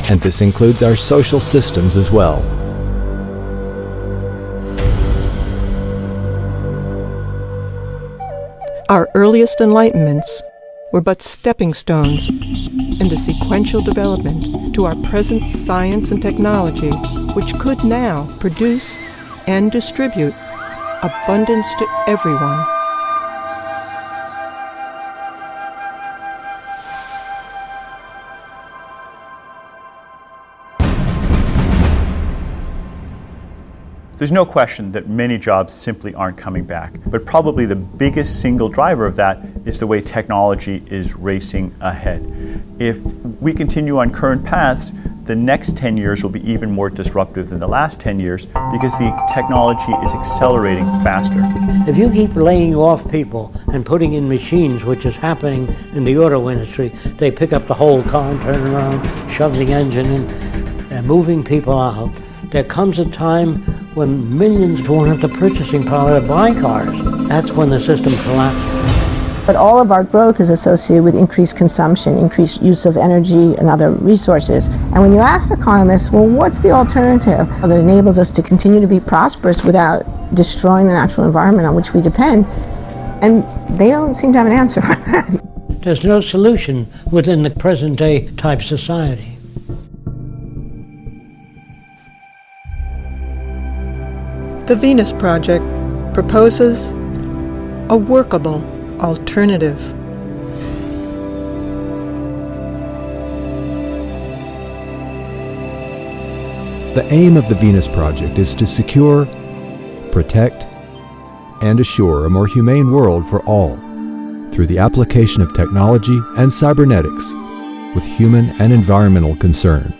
and this includes our social systems as well. Our earliest enlightenments were but stepping stones in the sequential development to our present science and technology, which could now produce and distribute abundance to everyone. There's no question that many jobs simply aren't coming back, but probably the biggest single driver of that is the way technology is racing ahead. If we continue on current paths, the next 10 years will be even more disruptive than the last 10 years because the technology is accelerating faster. If you keep laying off people and putting in machines, which is happening in the auto industry, they pick up the whole car and turn around, shove the engine in, and moving people out. There comes a time when millions won't have the purchasing power to buy cars. That's when the system collapses. But all of our growth is associated with increased consumption, increased use of energy and other resources. And when you ask economists, well, what's the alternative that enables us to continue to be prosperous without destroying the natural environment on which we depend? And they don't seem to have an answer for that. There's no solution within the present day type society. The Venus Project proposes a workable alternative. The aim of the Venus Project is to secure, protect, and assure a more humane world for all through the application of technology and cybernetics with human and environmental concern.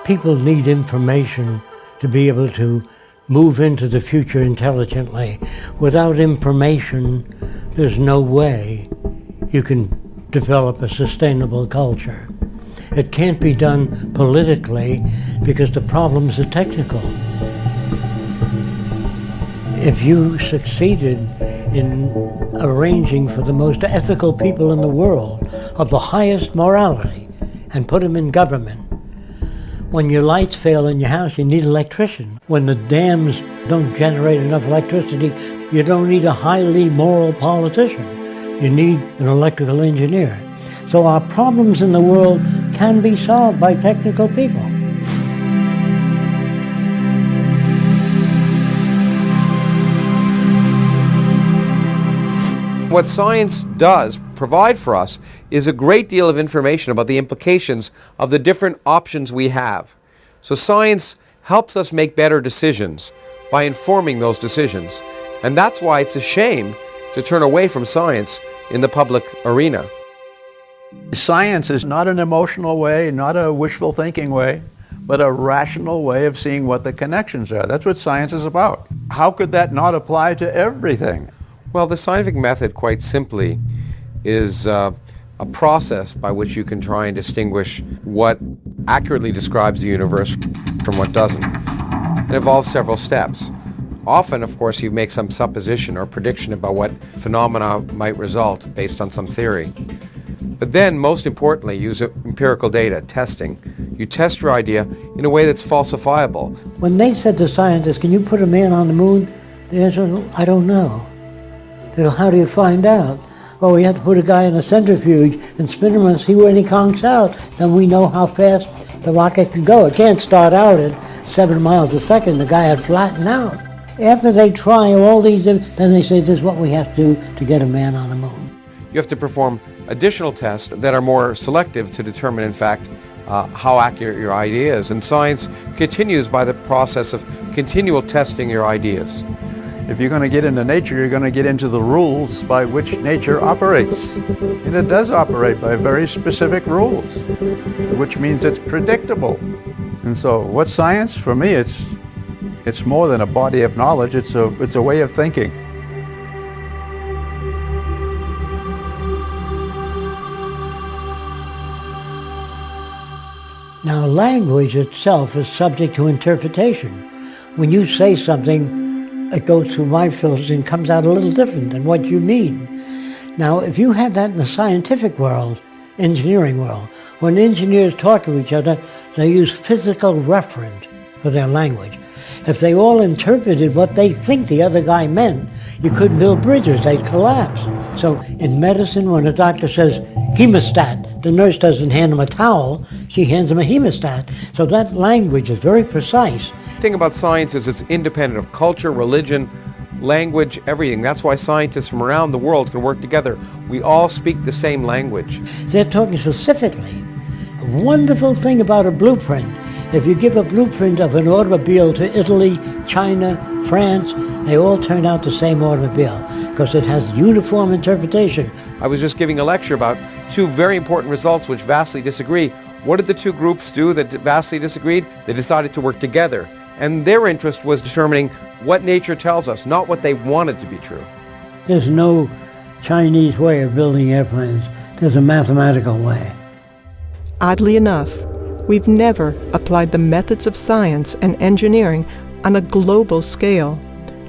People need information to be able to move into the future intelligently. Without information, there's no way you can develop a sustainable culture. It can't be done politically because the problems are technical. If you succeeded in arranging for the most ethical people in the world of the highest morality and put them in government, when your lights fail in your house, you need an electrician. When the dams don't generate enough electricity, you don't need a highly moral politician. You need an electrical engineer. So our problems in the world can be solved by technical people. What science does provide for us is a great deal of information about the implications of the different options we have. So science helps us make better decisions by informing those decisions. And that's why it's a shame to turn away from science in the public arena. Science is not an emotional way, not a wishful thinking way, but a rational way of seeing what the connections are. That's what science is about. How could that not apply to everything? Well, the scientific method, quite simply, is a process by which you can try and distinguish what accurately describes the universe from what doesn't. It involves several steps. Often, of course, you make some supposition or prediction about what phenomena might result based on some theory. But then, most importantly, use empirical data, testing. You test your idea in a way that's falsifiable. When they said to scientists, can you put a man on the moon? The answer was, I don't know. They go, how do you find out? Well, we have to put a guy in a centrifuge and spin him and see when he conks out. Then we know how fast the rocket can go. It can't start out at 7 miles a second. The guy had flattened out. After they try all these, then they say, this is what we have to do to get a man on the moon. You have to perform additional tests that are more selective to determine, in fact, how accurate your idea is. And science continues by the process of continual testing your ideas. If you're going to get into nature, you're going to get into the rules by which nature operates. And it does operate by very specific rules, which means it's predictable. And so what's science? For me, it's more than a body of knowledge, it's a way of thinking. Now, language itself is subject to interpretation. When you say something, it goes through my filters and comes out a little different than what you mean. Now, if you had that in the scientific world, engineering world, when engineers talk to each other, they use physical reference for their language. If they all interpreted what they think the other guy meant, you couldn't build bridges, they'd collapse. So in medicine, when a doctor says hemostat, the nurse doesn't hand him a towel, she hands him a hemostat. So that language is very precise. The thing about science is it's independent of culture, religion, language, everything. That's why scientists from around the world can work together. We all speak the same language. They're talking specifically. A wonderful thing about a blueprint, if you give a blueprint of an automobile to Italy, China, France, they all turn out the same automobile because it has uniform interpretation. I was just giving a lecture about two very important results which vastly disagree. What did the two groups do that vastly disagreed? They decided to work together. And their interest was determining what nature tells us, not what they wanted to be true. There's no Chinese way of building airplanes. There's a mathematical way. Oddly enough, we've never applied the methods of science and engineering on a global scale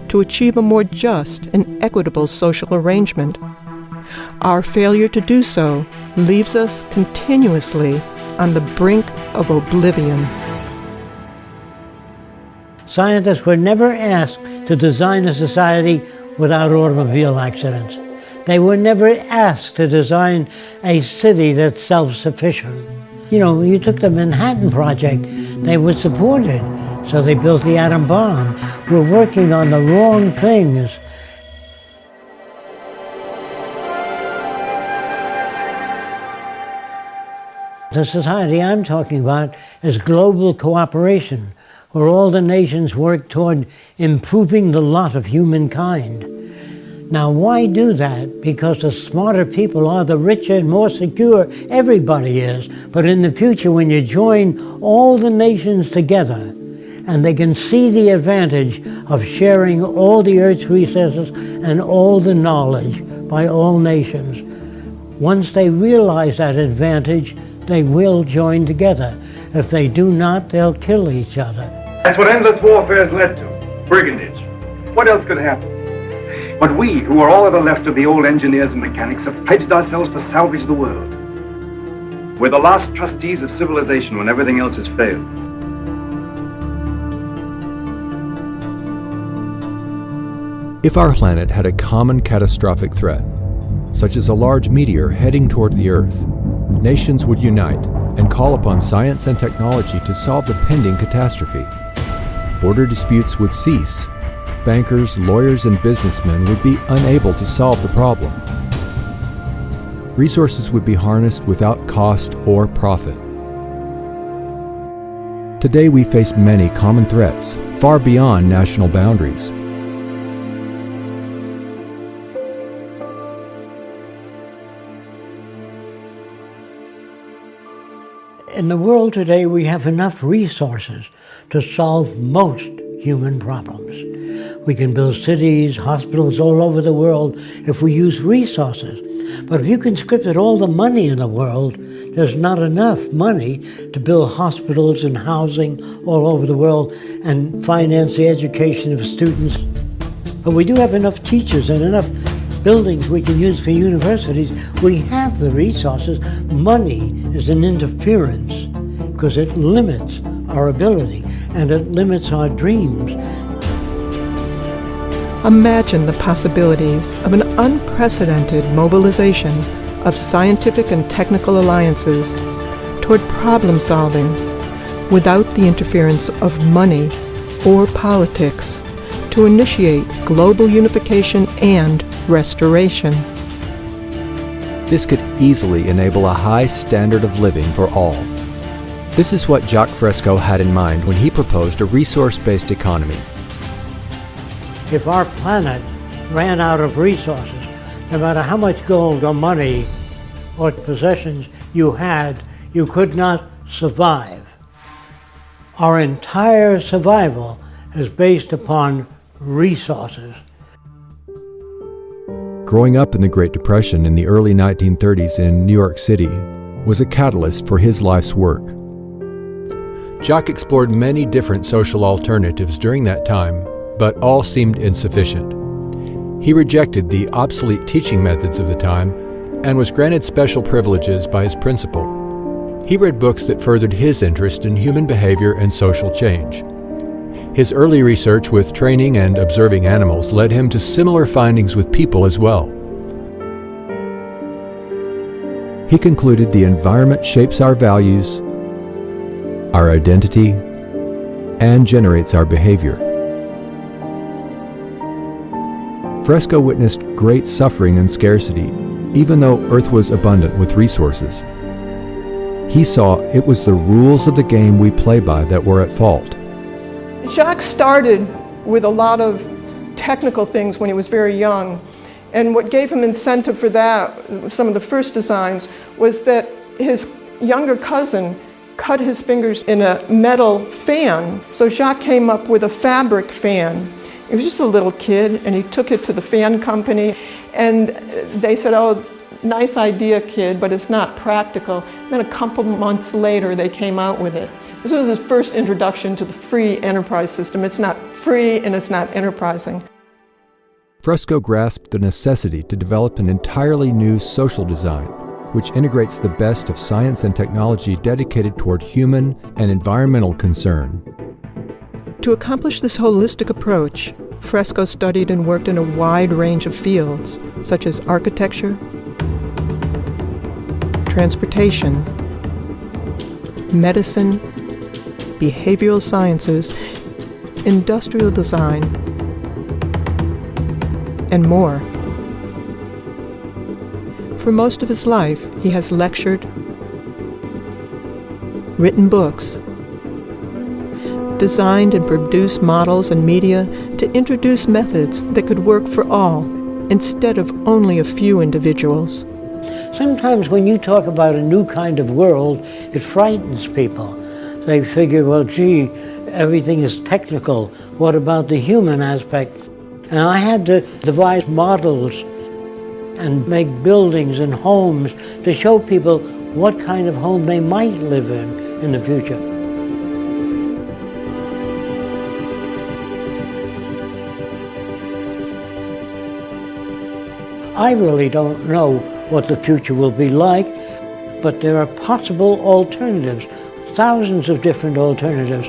to achieve a more just and equitable social arrangement. Our failure to do so leaves us continuously on the brink of oblivion. Scientists were never asked to design a society without automobile accidents. They were never asked to design a city that's self-sufficient. You know, you took the Manhattan Project, they were supported, so they built the atom bomb. We're working on the wrong things. The society I'm talking about is global cooperation, where all the nations work toward improving the lot of humankind. Now, why do that? Because the smarter people are, the richer and more secure everybody is. But in the future, when you join all the nations together, and they can see the advantage of sharing all the Earth's resources and all the knowledge by all nations, once they realize that advantage, they will join together. If they do not, they'll kill each other. That's what endless warfare has led to. Brigandage. What else could happen? But we, who are all that are left of the old engineers and mechanics, have pledged ourselves to salvage the world. We're the last trustees of civilization when everything else has failed. If our planet had a common catastrophic threat, such as a large meteor heading toward the Earth, nations would unite and call upon science and technology to solve the pending catastrophe. Border disputes would cease. Bankers, lawyers, and businessmen would be unable to solve the problem. Resources would be harnessed without cost or profit. Today we face many common threats, far beyond national boundaries. In the world today, we have enough resources to solve most human problems. We can build cities, hospitals all over the world if we use resources. But if you conscripted all the money in the world, there's not enough money to build hospitals and housing all over the world and finance the education of students. But we do have enough teachers and enough buildings we can use for universities. We have the resources. Money is an interference because it limits our ability and it limits our dreams. Imagine the possibilities of an unprecedented mobilization of scientific and technical alliances toward problem solving without the interference of money or politics to initiate global unification and restoration. This could easily enable a high standard of living for all. This is what Jacques Fresco had in mind when he proposed a resource-based economy. If our planet ran out of resources, no matter how much gold or money or possessions you had, you could not survive. Our entire survival is based upon resources. Growing up in the Great Depression in the early 1930s in New York City was a catalyst for his life's work. Jacques explored many different social alternatives during that time, but all seemed insufficient. He rejected the obsolete teaching methods of the time and was granted special privileges by his principal. He read books that furthered his interest in human behavior and social change. His early research with training and observing animals led him to similar findings with people as well. He concluded the environment shapes our values, our identity, and generates our behavior. Fresco witnessed great suffering and scarcity, even though Earth was abundant with resources. He saw it was the rules of the game we play by that were at fault. Jacques started with a lot of technical things when he was very young, and what gave him incentive for that, some of the first designs, was that his younger cousin cut his fingers in a metal fan, so Jacques came up with a fabric fan. He was just a little kid, and he took it to the fan company, and they said, "Oh, nice idea, kid, but it's not practical." And then a couple months later, they came out with it. This was his first introduction to the free enterprise system. It's not free and it's not enterprising. Fresco grasped the necessity to develop an entirely new social design, which integrates the best of science and technology dedicated toward human and environmental concern. To accomplish this holistic approach, Fresco studied and worked in a wide range of fields, such as architecture, transportation, medicine, behavioral sciences, industrial design, and more. For most of his life, he has lectured, written books, designed and produced models and media to introduce methods that could work for all instead of only a few individuals. Sometimes when you talk about a new kind of world, it frightens people. They figure, well, gee, everything is technical. What about the human aspect? And I had to devise models and make buildings and homes to show people what kind of home they might live in the future. I really don't know what the future will be like, but there are possible alternatives, thousands of different alternatives.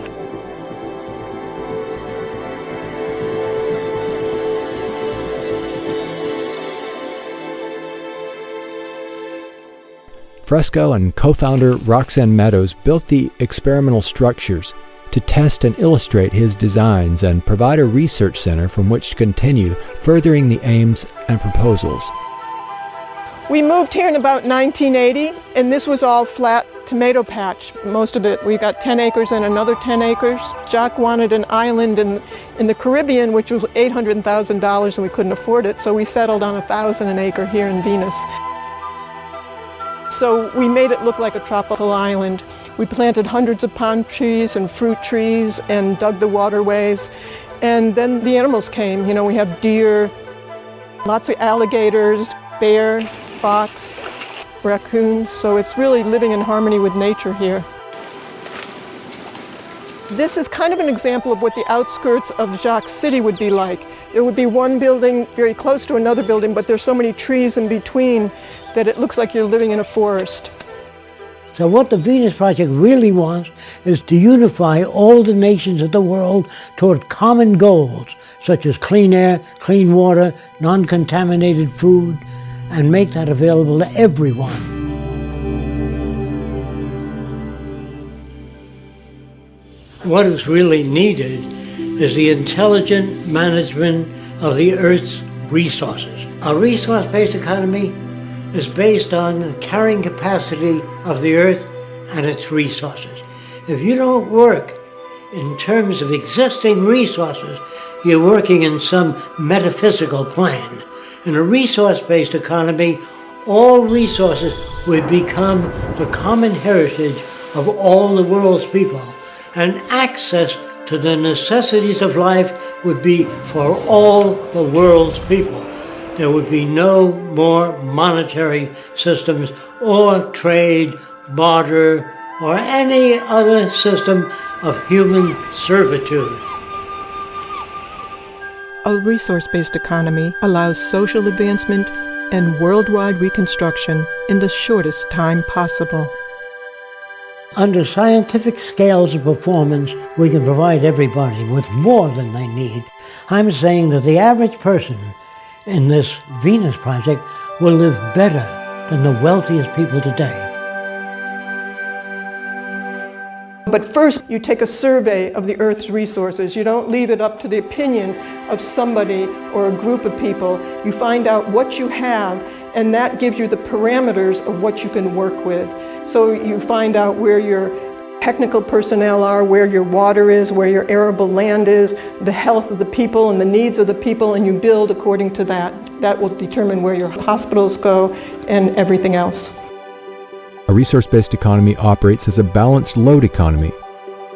Fresco and co-founder Roxanne Meadows built the experimental structures to test and illustrate his designs and provide a research center from which to continue furthering the aims and proposals. We moved here in about 1980, and this was all flat tomato patch, most of it. We got 10 acres and another 10 acres. Jacques wanted an island in the Caribbean, which was $800,000, and we couldn't afford it, so we settled on 1,000 an acre here in Venus. So we made it look like a tropical island. We planted hundreds of palm trees and fruit trees and dug the waterways. And then the animals came. You know, we have deer, lots of alligators, bear, fox, raccoons. So it's really living in harmony with nature here. This is kind of an example of what the outskirts of Jacques City would be like. There would be one building very close to another building, but there's so many trees in between that it looks like you're living in a forest. So what the Venus Project really wants is to unify all the nations of the world toward common goals, such as clean air, clean water, non-contaminated food, and make that available to everyone. What is really needed is the intelligent management of the Earth's resources. A resource-based economy is based on the carrying capacity of the Earth and its resources. If you don't work in terms of existing resources, you're working in some metaphysical plane. In a resource-based economy, all resources would become the common heritage of all the world's people, and access to the necessities of life would be for all the world's people. There would be no more monetary systems or trade, barter, or any other system of human servitude. A resource-based economy allows social advancement and worldwide reconstruction in the shortest time possible. Under scientific scales of performance, we can provide everybody with more than they need. I'm saying that the average person in this Venus Project will live better than the wealthiest people today. But first, you take a survey of the Earth's resources. You don't leave it up to the opinion of somebody or a group of people. You find out what you have, and that gives you the parameters of what you can work with. So you find out where your technical personnel are, where your water is, where your arable land is, the health of the people and the needs of the people, and you build according to that. That will determine where your hospitals go and everything else. A resource-based economy operates as a balanced load economy.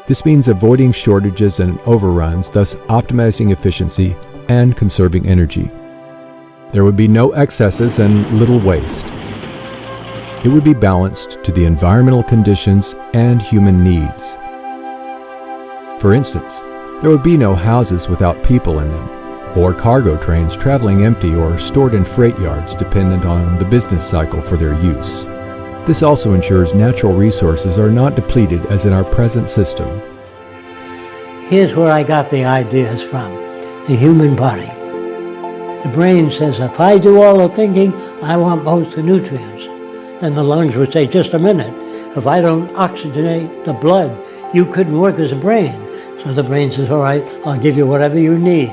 This means avoiding shortages and overruns, thus optimizing efficiency and conserving energy. There would be no excesses and little waste. It would be balanced to the environmental conditions and human needs. For instance, there would be no houses without people in them, or cargo trains traveling empty or stored in freight yards dependent on the business cycle for their use. This also ensures natural resources are not depleted as in our present system. Here's where I got the ideas from: the human body. The brain says, if I do all the thinking, I want most of the nutrients. Then the lungs would say, just a minute, if I don't oxygenate the blood, you couldn't work as a brain. So the brain says, all right, I'll give you whatever you need.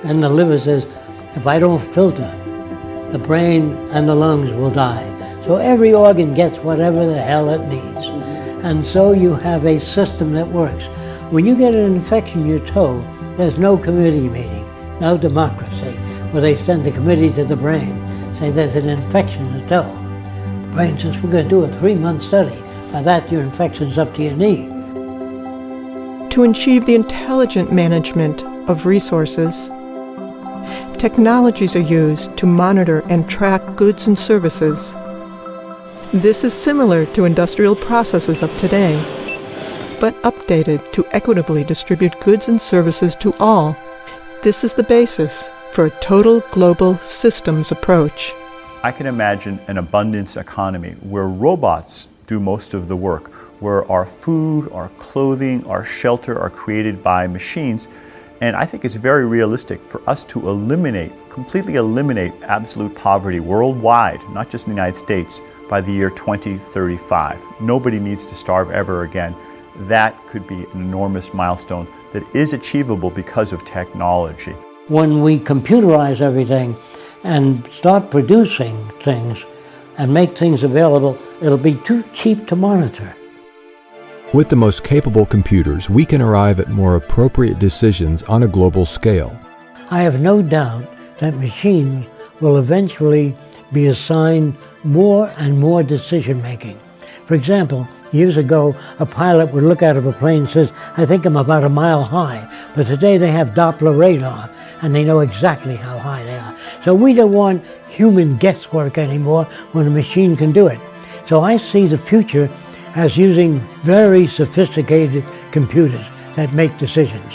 Then the liver says, if I don't filter, the brain and the lungs will die. So every organ gets whatever the hell it needs. And so you have a system that works. When you get an infection in your toe, there's no committee meeting, no democracy, where they send the committee to the brain, say there's an infection in the toe. The brain says, we're going to do a 3-month study. By that, your infection's up to your knee. To achieve the intelligent management of resources, technologies are used to monitor and track goods and services. This is similar to industrial processes of today, but updated to equitably distribute goods and services to all. This is the basis for a total global systems approach. I can imagine an abundance economy where robots do most of the work, where our food, our clothing, our shelter are created by machines. And I think it's very realistic for us to completely eliminate absolute poverty worldwide, not just in the United States, by the year 2035. Nobody needs to starve ever again. That could be an enormous milestone that is achievable because of technology. When we computerize everything and start producing things and make things available, it'll be too cheap to monitor. With the most capable computers, we can arrive at more appropriate decisions on a global scale. I have no doubt that machines will eventually be assigned more and more decision making. For example, years ago, a pilot would look out of a plane and says, I think I'm about a mile high. But today they have Doppler radar and they know exactly how high they are. So we don't want human guesswork anymore when a machine can do it. So I see the future as using very sophisticated computers that make decisions.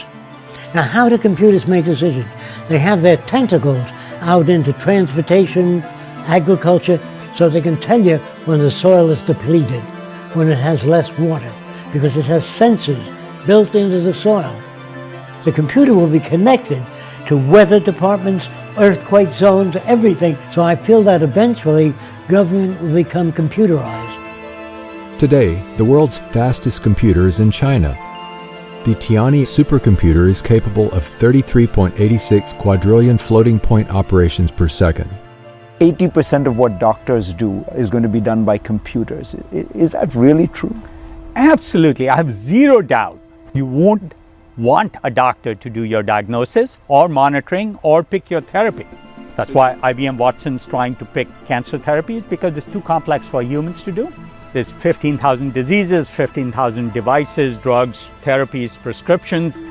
Now, how do computers make decisions? They have their tentacles out into transportation, agriculture, so they can tell you when the soil is depleted, when it has less water, because it has sensors built into the soil. The computer will be connected to weather departments, earthquake zones, everything. So I feel that eventually government will become computerized. Today, the world's fastest computer is in China. The Tianyi supercomputer is capable of 33.86 quadrillion floating point operations per second. 80% of what doctors do is going to be done by computers. Is that really true? Absolutely. I have zero doubt. You won't want a doctor to do your diagnosis or monitoring or pick your therapy. That's why IBM Watson's trying to pick cancer therapies, because it's too complex for humans to do. There's 15,000 diseases, 15,000 devices, drugs, therapies, prescriptions.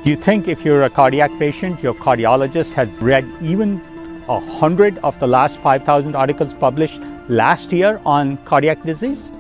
Do you think if you're a cardiac patient, your cardiologist has read even 100 of the last 5,000 articles published last year on cardiac disease?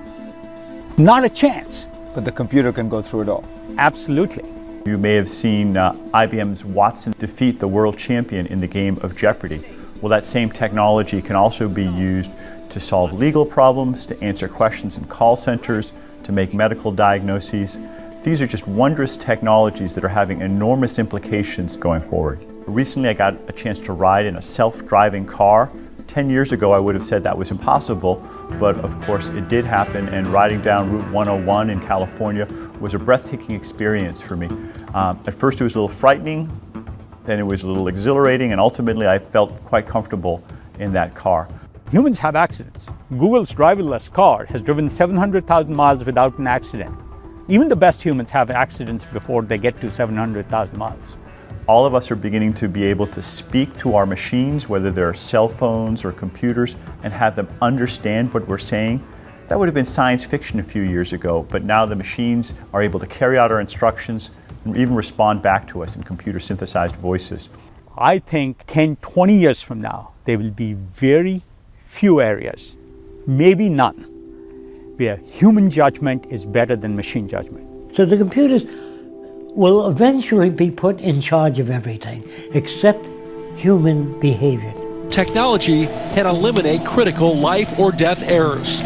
Not a chance. But the computer can go through it all. Absolutely. You may have seen IBM's Watson defeat the world champion in the game of Jeopardy. Well, that same technology can also be used to solve legal problems, to answer questions in call centers, to make medical diagnoses. These are just wondrous technologies that are having enormous implications going forward. Recently, I got a chance to ride in a self-driving car. 10 years ago, I would have said that was impossible, but of course it did happen, and riding down Route 101 in California was a breathtaking experience for me. At first it was a little frightening, then it was a little exhilarating, and ultimately I felt quite comfortable in that car. Humans have accidents. Google's driverless car has driven 700,000 miles without an accident. Even the best humans have accidents before they get to 700,000 miles. All of us are beginning to be able to speak to our machines, whether they're cell phones or computers, and have them understand what we're saying. That would have been science fiction a few years ago, but now the machines are able to carry out our instructions and even respond back to us in computer-synthesized voices. I think 10, 20 years from now, there will be very few areas, maybe none, where human judgment is better than machine judgment. So the computers will eventually be put in charge of everything except human behavior. Technology can eliminate critical life or death errors.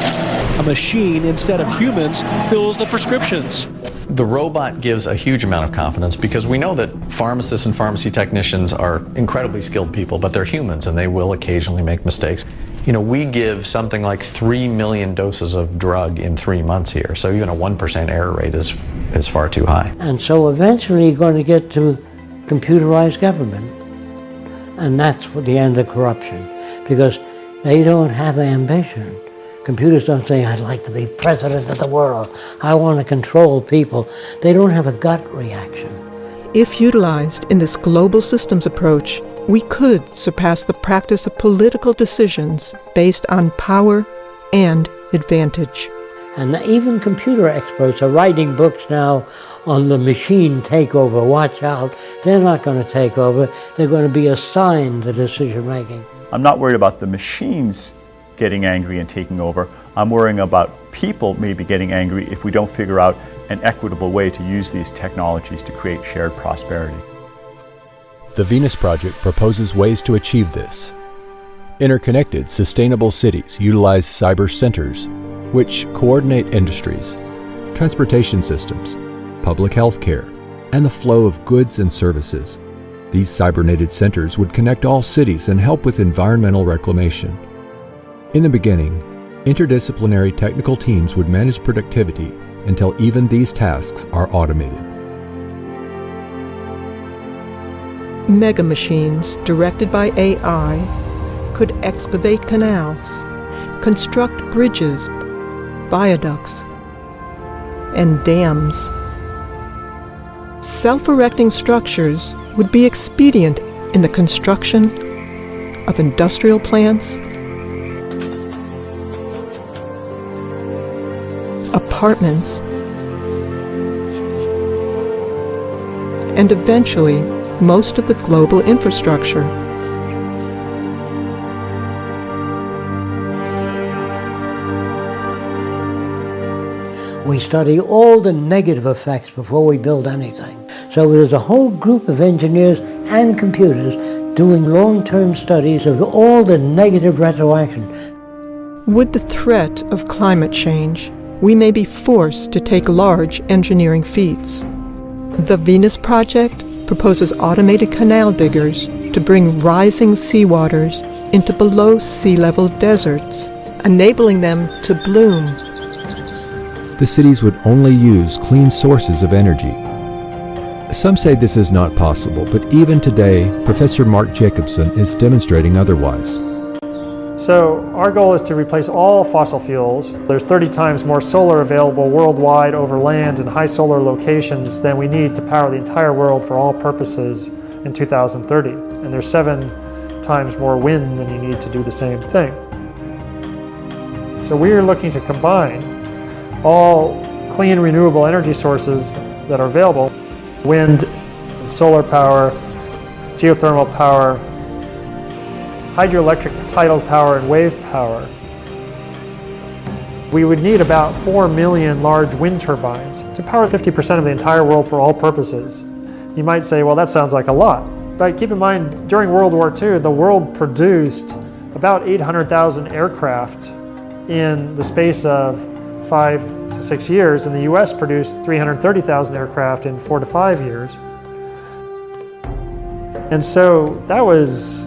A machine, instead of humans, fills the prescriptions. The robot gives a huge amount of confidence because we know that pharmacists and pharmacy technicians are incredibly skilled people, but they're humans and they will occasionally make mistakes. You know, we give something like 3 million doses of drug in 3 months here, so even a 1% error rate is far too high. And so eventually you're going to get to computerized government, and that's the end of corruption, because they don't have ambition. Computers don't say, I'd like to be president of the world. I want to control people. They don't have a gut reaction. If utilized in this global systems approach, we could surpass the practice of political decisions based on power and advantage. And even computer experts are writing books now on the machine takeover. Watch out. They're not going to take over. They're going to be assigned the decision making. I'm not worried about the machines getting angry and taking over. I'm worrying about people maybe getting angry if we don't figure out an equitable way to use these technologies to create shared prosperity. The Venus Project proposes ways to achieve this. Interconnected, sustainable cities utilize cyber centers, which coordinate industries, transportation systems, public health care, and the flow of goods and services. These cybernated centers would connect all cities and help with environmental reclamation. In the beginning, interdisciplinary technical teams would manage productivity until even these tasks are automated. Mega machines directed by AI could excavate canals, construct bridges, viaducts, and dams. Self-erecting structures would be expedient in the construction of industrial plants, apartments, and eventually most of the global infrastructure. We study all the negative effects before we build anything. So there's a whole group of engineers and computers doing long-term studies of all the negative retroaction. With the threat of climate change, we may be forced to take large engineering feats. The Venus Project proposes automated canal diggers to bring rising seawaters into below sea level deserts, enabling them to bloom. The cities would only use clean sources of energy. Some say this is not possible, but even today, Professor Mark Jacobson is demonstrating otherwise. So our goal is to replace all fossil fuels. There's 30 times more solar available worldwide over land in high solar locations than we need to power the entire world for all purposes in 2030. And there's 7 times more wind than you need to do the same thing. So we are looking to combine all clean renewable energy sources that are available: wind, solar power, geothermal power, hydroelectric tidal power, and wave power. We would need about 4 million large wind turbines to power 50% of the entire world for all purposes. You might say, well, that sounds like a lot. But keep in mind, during World War II, the world produced about 800,000 aircraft in the space of 5 to 6 years, and the US produced 330,000 aircraft in 4 to 5 years. And so that was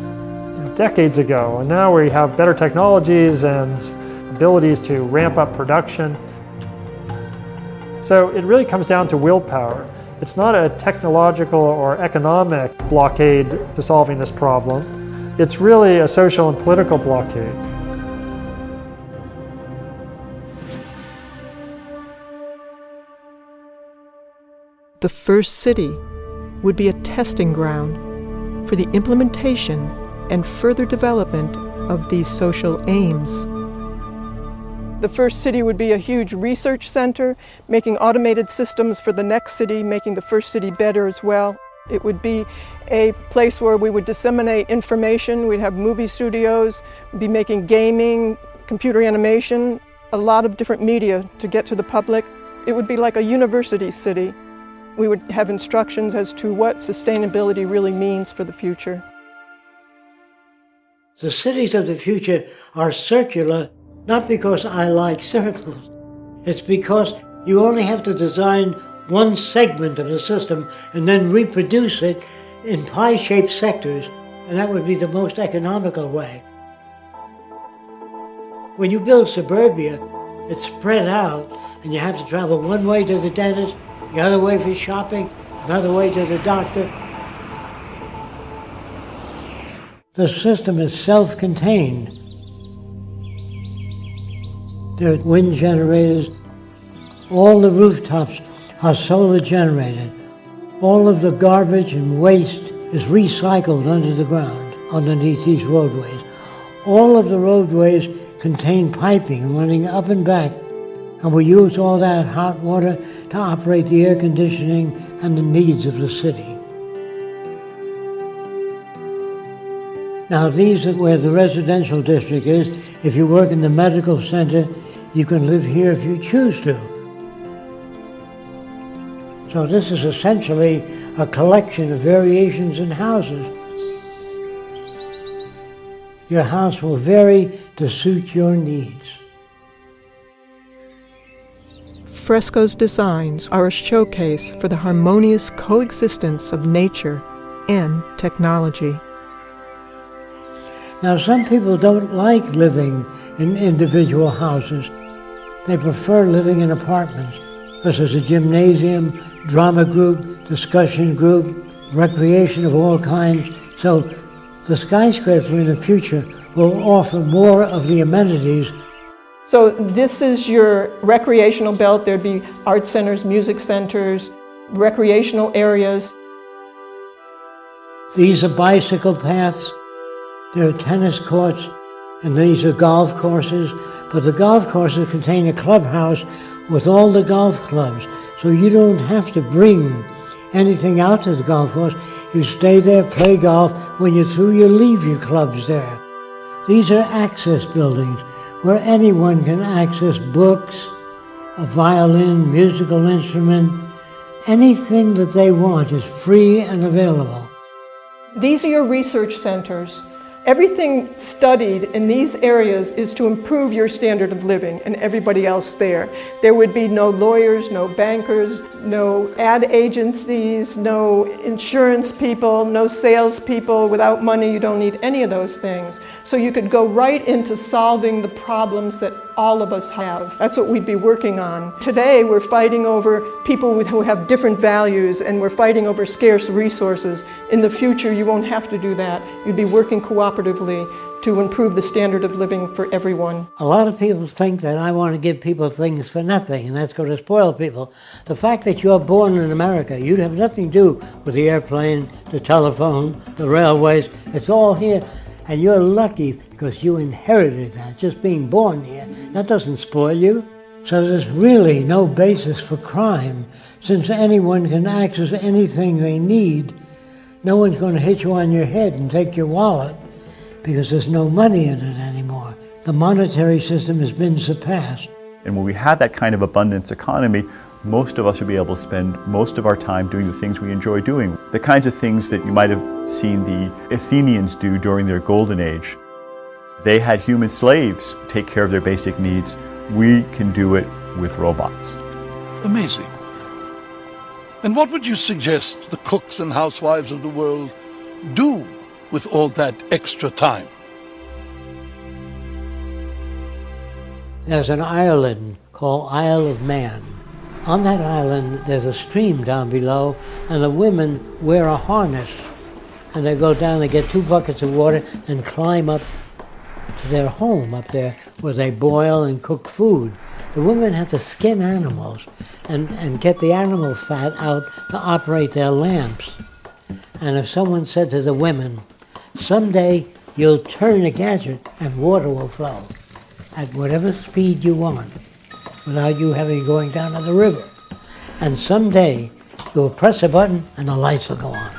decades ago, and now we have better technologies and abilities to ramp up production. So it really comes down to willpower. It's not a technological or economic blockade to solving this problem. It's really a social and political blockade. The first city would be a testing ground for the implementation and further development of these social aims. The first city would be a huge research center, making automated systems for the next city, making the first city better as well. It would be a place where we would disseminate information. We'd have movie studios, we'd be making gaming, computer animation, a lot of different media to get to the public. It would be like a university city. We would have instructions as to what sustainability really means for the future. The cities of the future are circular, not because I like circles. It's because you only have to design one segment of the system and then reproduce it in pie-shaped sectors, and that would be the most economical way. When you build suburbia, it's spread out, and you have to travel one way to the dentist, the other way for shopping, another way to the doctor. The system is self-contained. There are wind generators. All the rooftops are solar generated. All of the garbage and waste is recycled under the ground, underneath these roadways. All of the roadways contain piping running up and back, and we use all that hot water to operate the air conditioning and the needs of the city. Now these are where the residential district is. If you work in the medical center, you can live here if you choose to. So this is essentially a collection of variations in houses. Your house will vary to suit your needs. Fresco's designs are a showcase for the harmonious coexistence of nature and technology. Now, some people don't like living in individual houses. They prefer living in apartments because there's a gymnasium, drama group, discussion group, recreation of all kinds. So the skyscraper in the future will offer more of the amenities. So this is your recreational belt. There'd be art centers, music centers, recreational areas. These are bicycle paths. There are tennis courts, and these are golf courses. But the golf courses contain a clubhouse with all the golf clubs. So you don't have to bring anything out to the golf course. You stay there, play golf. When you're through, you leave your clubs there. These are access buildings where anyone can access books, a violin, musical instrument. Anything that they want is free and available. These are your research centers. Everything studied in these areas is to improve your standard of living and everybody else there. There would be no lawyers, no bankers, no ad agencies, no insurance people, no salespeople. Without money, you don't need any of those things. So you could go right into solving the problems that all of us have. That's what we'd be working on. Today, we're fighting over people who have different values, and we're fighting over scarce resources. In the future, you won't have to do that. You'd be working cooperatively to improve the standard of living for everyone. A lot of people think that I want to give people things for nothing, and that's going to spoil people. The fact that you're born in America, you have nothing to do with the airplane, the telephone, the railways. It's all here. And you're lucky because you inherited that, just being born here. That doesn't spoil you. So there's really no basis for crime. Since anyone can access anything they need, no one's going to hit you on your head and take your wallet because there's no money in it anymore. The monetary system has been surpassed. And when we have that kind of abundance economy, most of us will be able to spend most of our time doing the things we enjoy doing. The kinds of things that you might have seen the Athenians do during their golden age. They had human slaves take care of their basic needs. We can do it with robots. Amazing. And what would you suggest the cooks and housewives of the world do with all that extra time? There's an island called Isle of Man. On that island, there's a stream down below, and the women wear a harness. And they go down, they get 2 buckets of water and climb up to their home up there where they boil and cook food. The women have to skin animals and get the animal fat out to operate their lamps. And if someone said to the women, someday you'll turn a gadget and water will flow at whatever speed you want, without you having going down to the river. And someday you'll press a button and the lights will go on.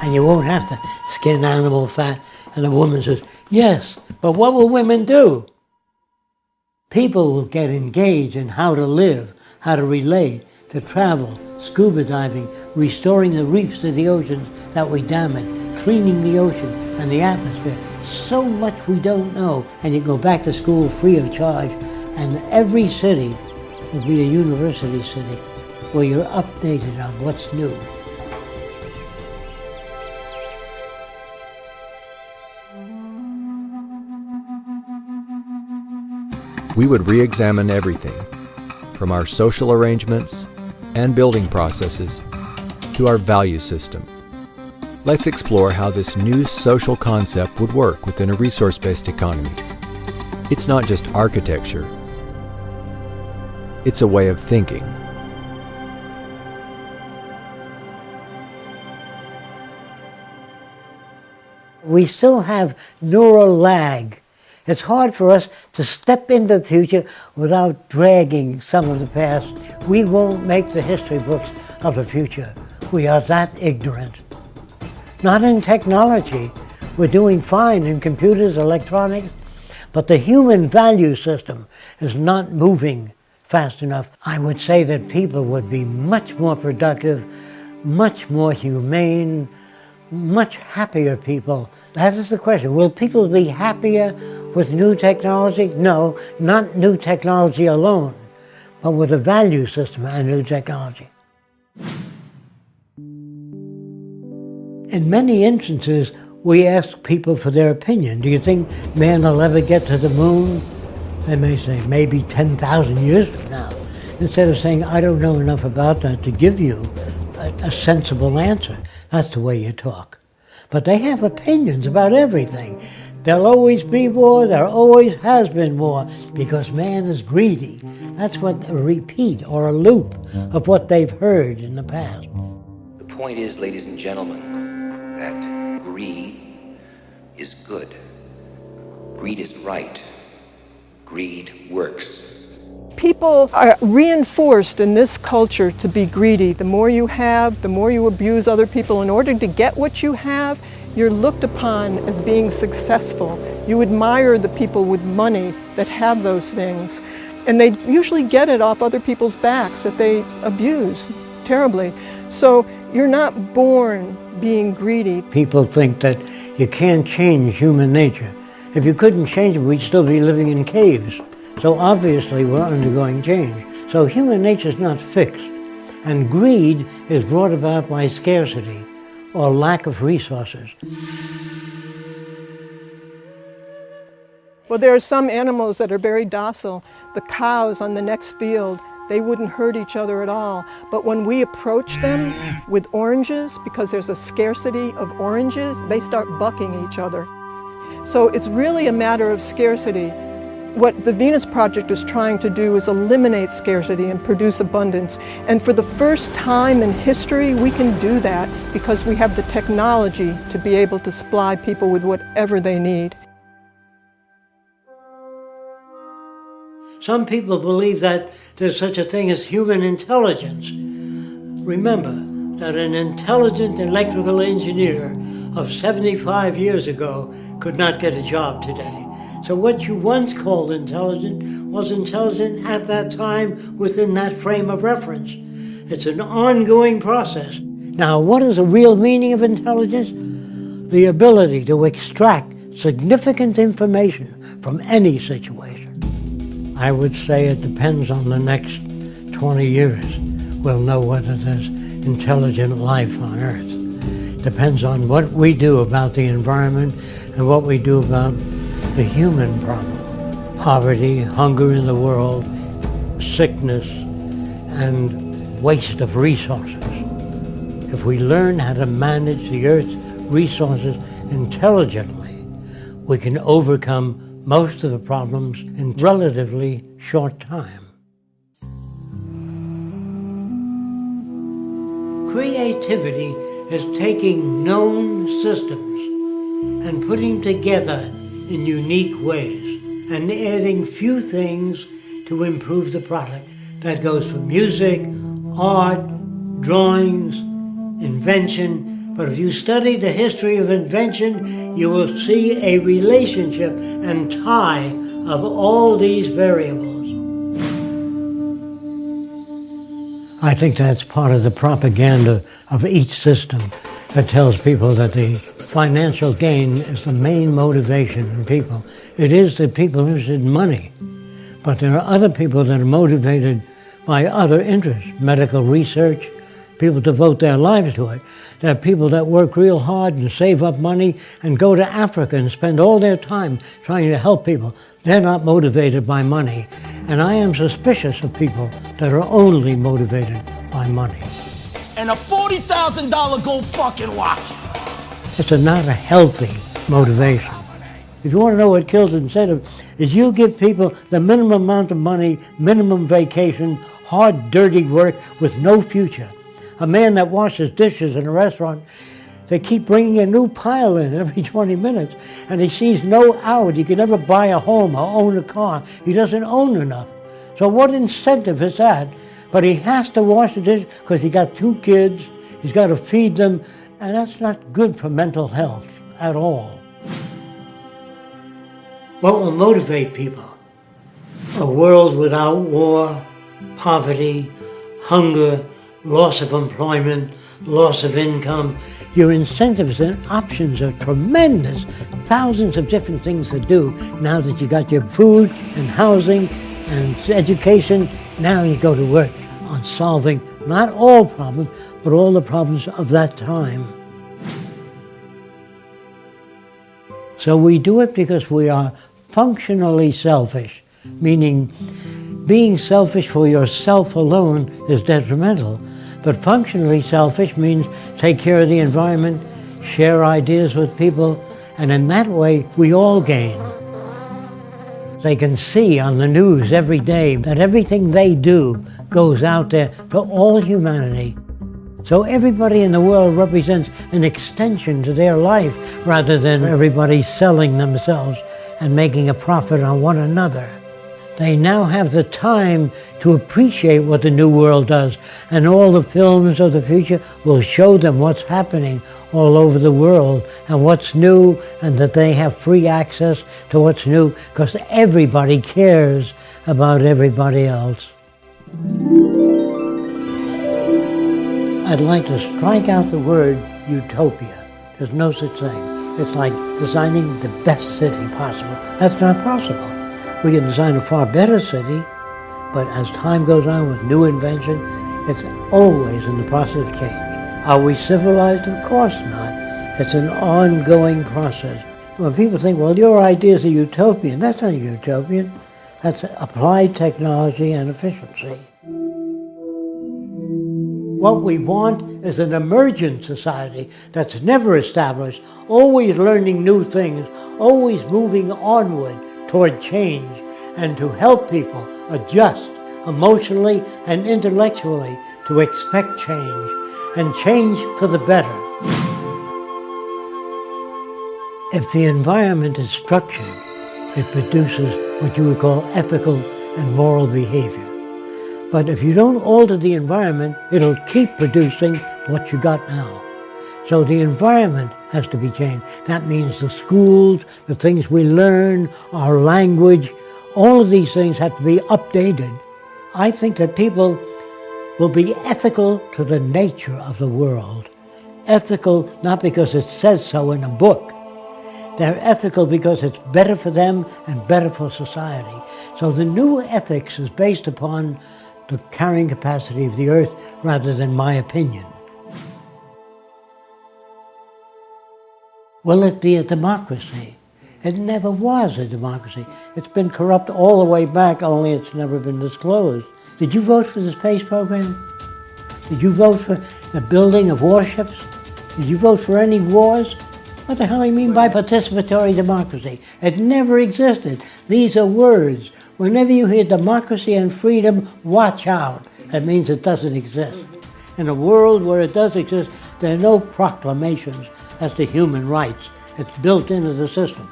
And you won't have to skin animal fat. And the woman says, yes, but what will women do? People will get engaged in how to live, how to relate, to travel, scuba diving, restoring the reefs of the oceans that we damage, cleaning the ocean and the atmosphere. So much we don't know. And you go back to school free of charge. And every city will be a university city where you're updated on what's new. We would re-examine everything, from our social arrangements and building processes to our value system. Let's explore how this new social concept would work within a resource-based economy. It's not just architecture, It's a way of thinking. We still have neural lag. It's hard for us to step into the future without dragging some of the past. We won't make the history books of the future. We are that ignorant. Not in technology. We're doing fine in computers, electronics, but the human value system is not moving fast enough. I would say that people would be much more productive, much more humane, much happier people. That is the question. Will people be happier with new technology? No, not new technology alone, but with a value system and new technology. In many instances, we ask people for their opinion. Do you think man will ever get to the moon? They may say, maybe 10,000 years from now. Instead of saying, I don't know enough about that to give you a sensible answer. That's the way you talk. But they have opinions about everything. There'll always be war, there always has been war, because man is greedy. That's what a repeat or a loop of what they've heard in the past. The point is, ladies and gentlemen, that greed is good. Greed is right. Greed works. People are reinforced in this culture to be greedy. The more you have, the more you abuse other people. In order to get what you have, you're looked upon as being successful. You admire the people with money that have those things. And they usually get it off other people's backs that they abuse terribly. So you're not born being greedy. People think that you can't change human nature. If you couldn't change it, we'd still be living in caves. So obviously we're undergoing change. So human nature is not fixed. And greed is brought about by scarcity or lack of resources. Well, there are some animals that are very docile. The cows on the next field, they wouldn't hurt each other at all. But when we approach them with oranges, because there's a scarcity of oranges, they start bucking each other. So it's really a matter of scarcity. What the Venus Project is trying to do is eliminate scarcity and produce abundance. And for the first time in history, we can do that because we have the technology to be able to supply people with whatever they need. Some people believe that there's such a thing as human intelligence. Remember that an intelligent electrical engineer of 75 years ago could not get a job today. So what you once called intelligent was intelligent at that time within that frame of reference. It's an ongoing process. Now, what is the real meaning of intelligence? The ability to extract significant information from any situation. I would say it depends on the next 20 years. We'll know whether there's intelligent life on Earth. Depends on what we do about the environment and what we do about the human problem. Poverty, hunger in the world, sickness, and waste of resources. If we learn how to manage the Earth's resources intelligently, we can overcome most of the problems in relatively short time. Creativity is taking known systems and putting together in unique ways and adding few things to improve the product. That goes for music, art, drawings, invention. But if you study the history of invention, you will see a relationship and tie of all these variables. I think that's part of the propaganda of each system that tells people that the financial gain is the main motivation in people. It is the people interested in money. But there are other people that are motivated by other interests, medical research. People devote their lives to it. There are people that work real hard and save up money and go to Africa and spend all their time trying to help people. They're not motivated by money. And I am suspicious of people that are only motivated by money. And a $40,000 gold fucking watch. It's not a healthy motivation. If you want to know what kills incentive, is you give people the minimum amount of money, minimum vacation, hard, dirty work with no future. A man that washes dishes in a restaurant, they keep bringing a new pile in every 20 minutes, and he sees no out. He can never buy a home or own a car. He doesn't own enough. So what incentive is that? But he has to wash the dishes because he got 2 kids, he's got to feed them, and that's not good for mental health at all. What will motivate people? A world without war, poverty, hunger, loss of employment, loss of income. Your incentives and options are tremendous. Thousands of different things to do now that you got your food and housing and education. Now you go to work on solving not all problems, but all the problems of that time. So we do it because we are functionally selfish, meaning being selfish for yourself alone is detrimental. But functionally selfish means take care of the environment, share ideas with people, and in that way we all gain. They can see on the news every day that everything they do goes out there to all humanity. So everybody in the world represents an extension to their life rather than everybody selling themselves and making a profit on one another. They now have the time to appreciate what the new world does, and all the films of the future will show them what's happening all over the world and what's new, and that they have free access to what's new because everybody cares about everybody else. I'd like to strike out the word utopia. There's no such thing. It's like designing the best city possible. That's not possible. We can design a far better city, but as time goes on with new invention, it's always in the process of change. Are we civilized? Of course not. It's an ongoing process. When people think, well, your ideas are utopian, that's not utopian. That's applied technology and efficiency. What we want is an emergent society that's never established, always learning new things, always moving onward toward change, and to help people adjust emotionally and intellectually to expect change, and change for the better. If the environment is structured, it produces what you would call ethical and moral behavior. But if you don't alter the environment, it'll keep producing what you got now. So the environment has to be changed. That means the schools, the things we learn, our language, all of these things have to be updated. I think that people will be ethical to the nature of the world. Ethical not because it says so in a book. They're ethical because it's better for them and better for society. So the new ethics is based upon the carrying capacity of the earth rather than my opinion. Will it be a democracy? It never was a democracy. It's been corrupt all the way back, only it's never been disclosed. Did you vote for the space program? Did you vote for the building of warships? Did you vote for any wars? What the hell do you mean by participatory democracy? It never existed. These are words. Whenever you hear democracy and freedom, watch out. That means it doesn't exist. In a world where it does exist, there are no proclamations as to human rights. It's built into the system.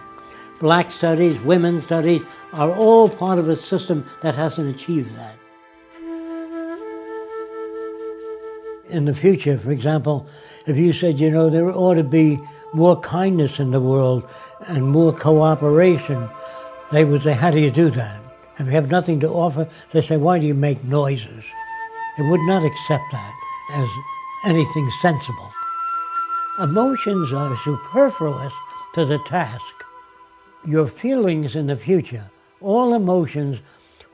Black studies, women's studies are all part of a system that hasn't achieved that. In the future, for example, if you said, you know, there ought to be more kindness in the world and more cooperation, they would say, how do you do that? If you have nothing to offer, they say, why do you make noises? They would not accept that as anything sensible. Emotions are superfluous to the task. Your feelings in the future, all emotions,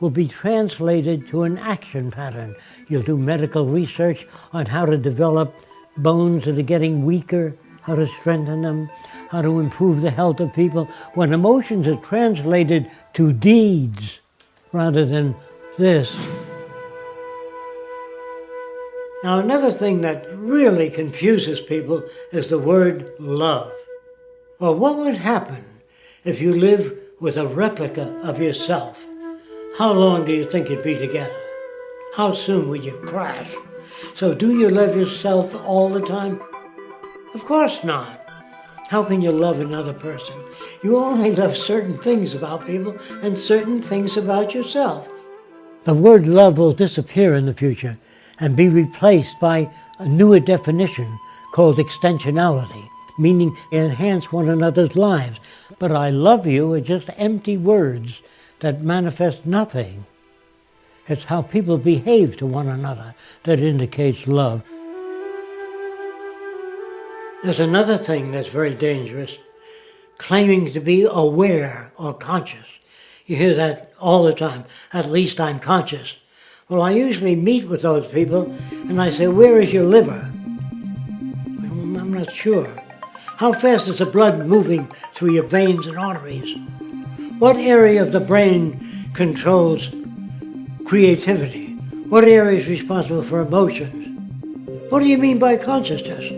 will be translated to an action pattern. You'll do medical research on how to develop bones that are getting weaker, how to strengthen them, how to improve the health of people. When emotions are translated to deeds rather than this. Now, another thing that really confuses people is the word love. Well, what would happen If you live with a replica of yourself, how long do you think you'd be together? How soon would you crash? So do you love yourself all the time? Of course not. How can you love another person? You only love certain things about people and certain things about yourself. The word love will disappear in the future and be replaced by a newer definition called extensionality, meaning enhance one another's lives. But I love you are just empty words that manifest nothing. It's how people behave to one another that indicates love. There's another thing that's very dangerous, claiming to be aware or conscious. You hear that all the time, at least I'm conscious. Well, I usually meet with those people and I say, where is your liver? I'm not sure. How fast is the blood moving through your veins and arteries? What area of the brain controls creativity? What area is responsible for emotions? What do you mean by consciousness?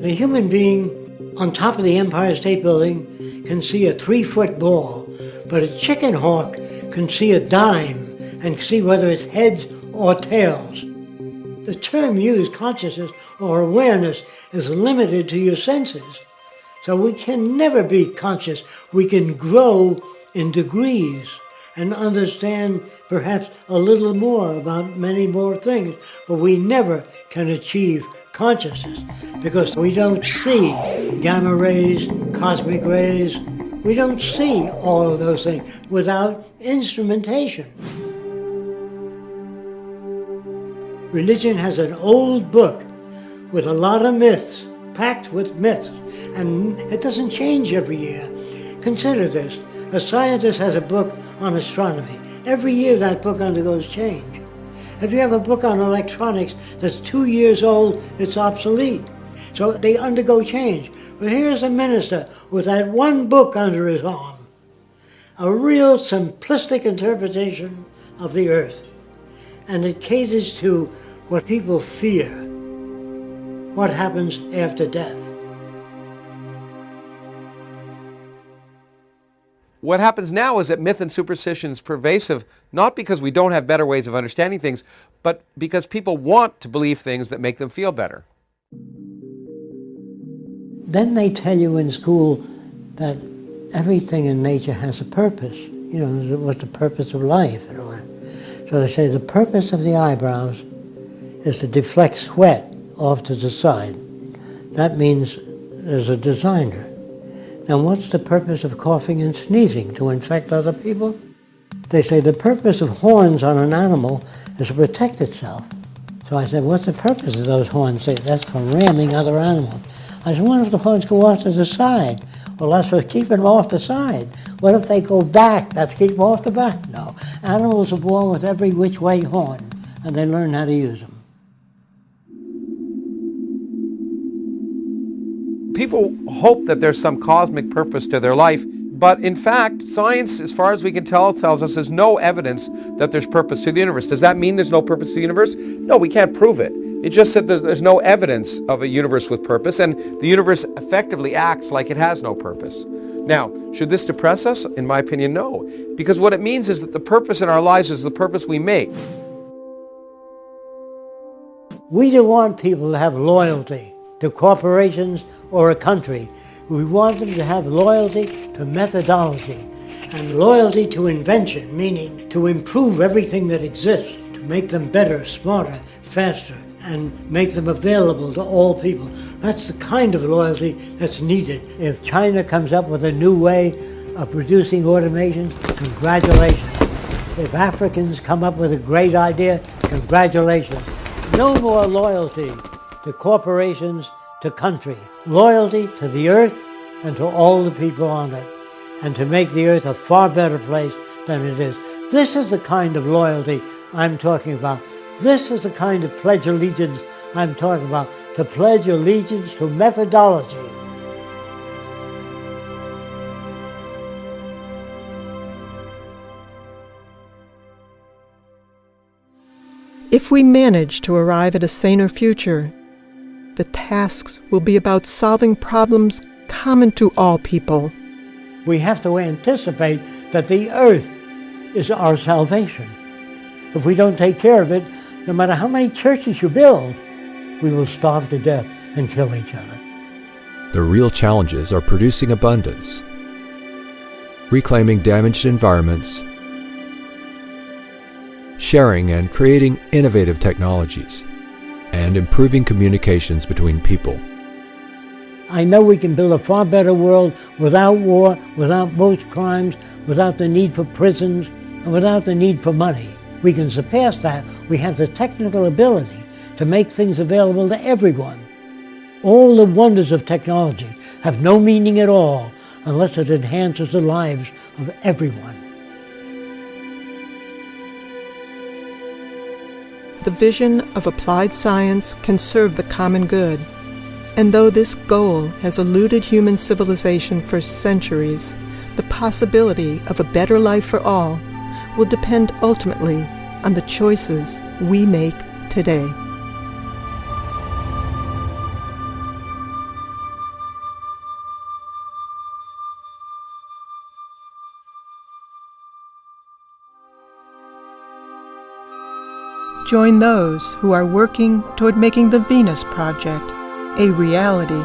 The human being on top of the Empire State Building can see a 3-foot ball, but a chicken hawk can see a dime and see whether it's heads or tails. The term used, consciousness or awareness, is limited to your senses. So we can never be conscious. We can grow in degrees and understand perhaps a little more about many more things, but we never can achieve consciousness because we don't see gamma rays, cosmic rays. We don't see all of those things without instrumentation. Religion has an old book with a lot of myths, packed with myths, and it doesn't change every year. Consider this. A scientist has a book on astronomy. Every year that book undergoes change. If you have a book on electronics that's 2 years old, it's obsolete. So they undergo change. But here's a minister with that one book under his arm. A real simplistic interpretation of the earth. And it caters to what people fear. What happens after death? What happens now is that myth and superstition is pervasive, not because we don't have better ways of understanding things, but because people want to believe things that make them feel better. Then they tell you in school that everything in nature has a purpose. You know, what's the purpose of life and all that. So they say the purpose of the eyebrows is to deflect sweat off to the side. That means there's a designer. Now what's the purpose of coughing and sneezing? To infect other people? They say the purpose of horns on an animal is to protect itself. So I said, what's the purpose of those horns? They say, that's for ramming other animals. I said, what if the horns go off to the side? Well, that's for keeping them off the side. What if they go back? That's keep them off the back? No. Animals are born with every which way horn, and they learn how to use them. People hope that there's some cosmic purpose to their life, but in fact, science, as far as we can tell, tells us there's no evidence that there's purpose to the universe. Does that mean there's no purpose to the universe? No, we can't prove it. It just said there's no evidence of a universe with purpose, and the universe effectively acts like it has no purpose. Now, should this depress us? In my opinion, no. Because what it means is that the purpose in our lives is the purpose we make. We don't want people to have loyalty to corporations or a country. We want them to have loyalty to methodology and loyalty to invention, meaning to improve everything that exists, to make them better, smarter, faster, and make them available to all people. That's the kind of loyalty that's needed. If China comes up with a new way of producing automation, congratulations. If Africans come up with a great idea, congratulations. No more loyalty to corporations, to country. Loyalty to the earth and to all the people on it, and to make the earth a far better place than it is. This is the kind of loyalty I'm talking about. This is the kind of pledge allegiance I'm talking about, to pledge allegiance to methodology. If we manage to arrive at a saner future, the tasks will be about solving problems common to all people, We have to anticipate that the earth is our salvation. If we don't take care of it, no matter how many churches you build, we will starve to death and kill each other. The real challenges are producing abundance, reclaiming damaged environments, sharing and creating innovative technologies, and improving communications between people. I know we can build a far better world without war, without most crimes, without the need for prisons, and without the need for money. We can surpass that. We have the technical ability to make things available to everyone. All the wonders of technology have no meaning at all unless it enhances the lives of everyone. The vision of applied science can serve the common good. And though this goal has eluded human civilization for centuries, the possibility of a better life for all will depend ultimately on the choices we make today. Join those who are working toward making the Venus Project a reality.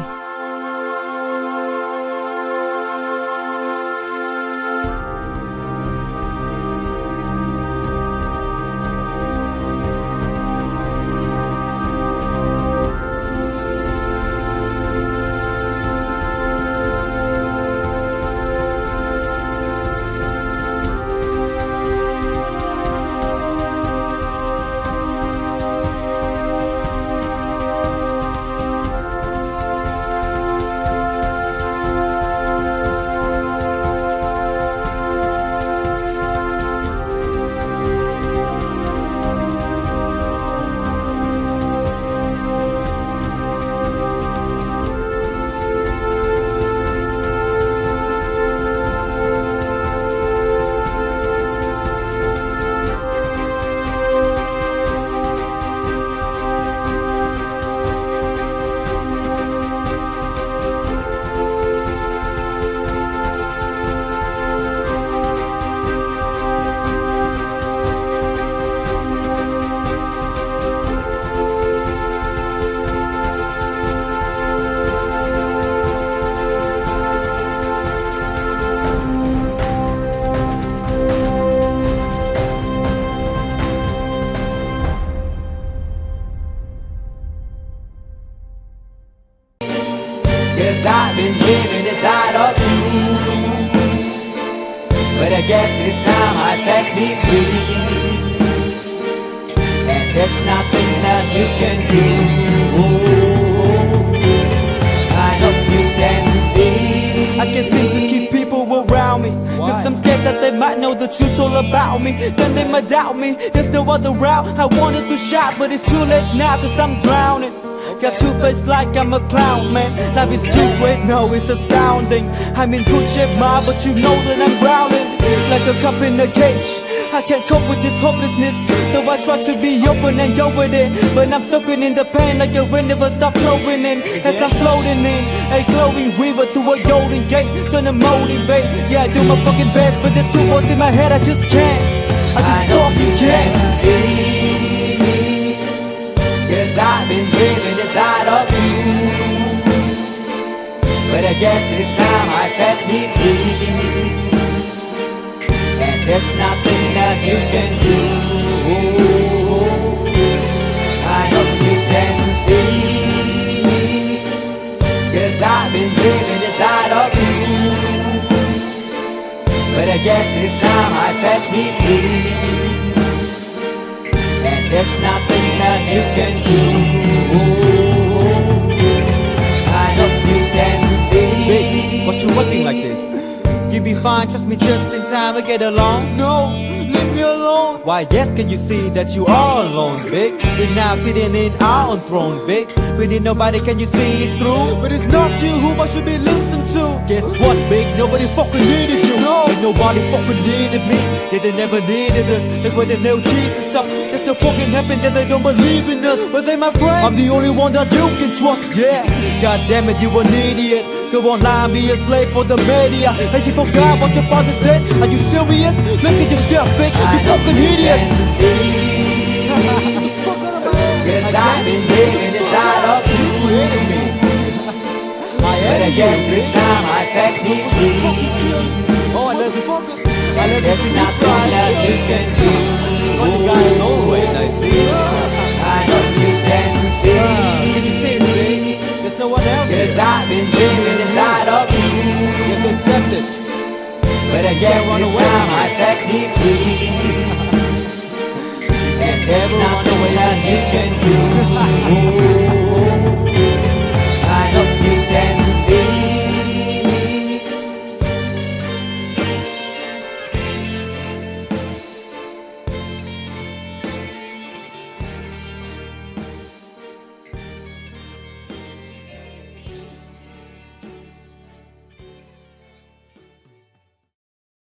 I've been living inside of you, but I guess it's time I set me free, and there's nothing that you can do. I hope you can see. I can't seem to keep people around me, cause I'm scared that they might know the truth all about me. Then they might doubt me, there's no other route. I wanted to shout, but it's too late now cause I'm drowning. Got two-faced like I'm a clown, man. Life is too great, no, it's astounding. I'm in good shape, ma, but you know that I'm drowning like a cup in a cage. I can't cope with this hopelessness, though I try to be open and go with it, but I'm soaking in the pain like a rain never stop flowing in. As I'm floating in a glowing river through a golden gate, trying to motivate. Yeah, I do my fucking best, but there's two voices in my head, I just can't. I just fucking can't. Cause I've been living inside of you, but I guess it's time I set me free, and there's nothing that you can do. I hope you can see me, cause I've been living inside of you, but I guess it's time I set me free, and there's nothing that you can do. I hope you can see. Baby, what you acting like this? You be fine, trust me, just in time to get along. No, leave me alone. alone? Why yes, can you see that you are alone, big? We're now sitting in our own throne, big. We need nobody, can you see it through? But it's not you who I should be listening to. Guess what, big? Nobody fucking needed you. No, ain't nobody fucking needed me. Yeah, they never needed us. Like when they nailed Jesus up, there's no fucking heaven, then they don't believe in us. But they my friend, I'm the only one that you can trust. Yeah, god damn it, you an idiot. Go online, be a slave for the media. And you forgot what your father said. Are you serious? Look at yourself, big. You fucking idiots. Cause I've been living inside of you. But I guess this time I set me free. Oh, I love this. I love There's nothing that you can do. But the guy is always I see. I know you can see. Can you see it, big? There's no one else. Cause I've been living inside of you. You have to accept it. But I guess this time I set me free. And there's nothing that you can do.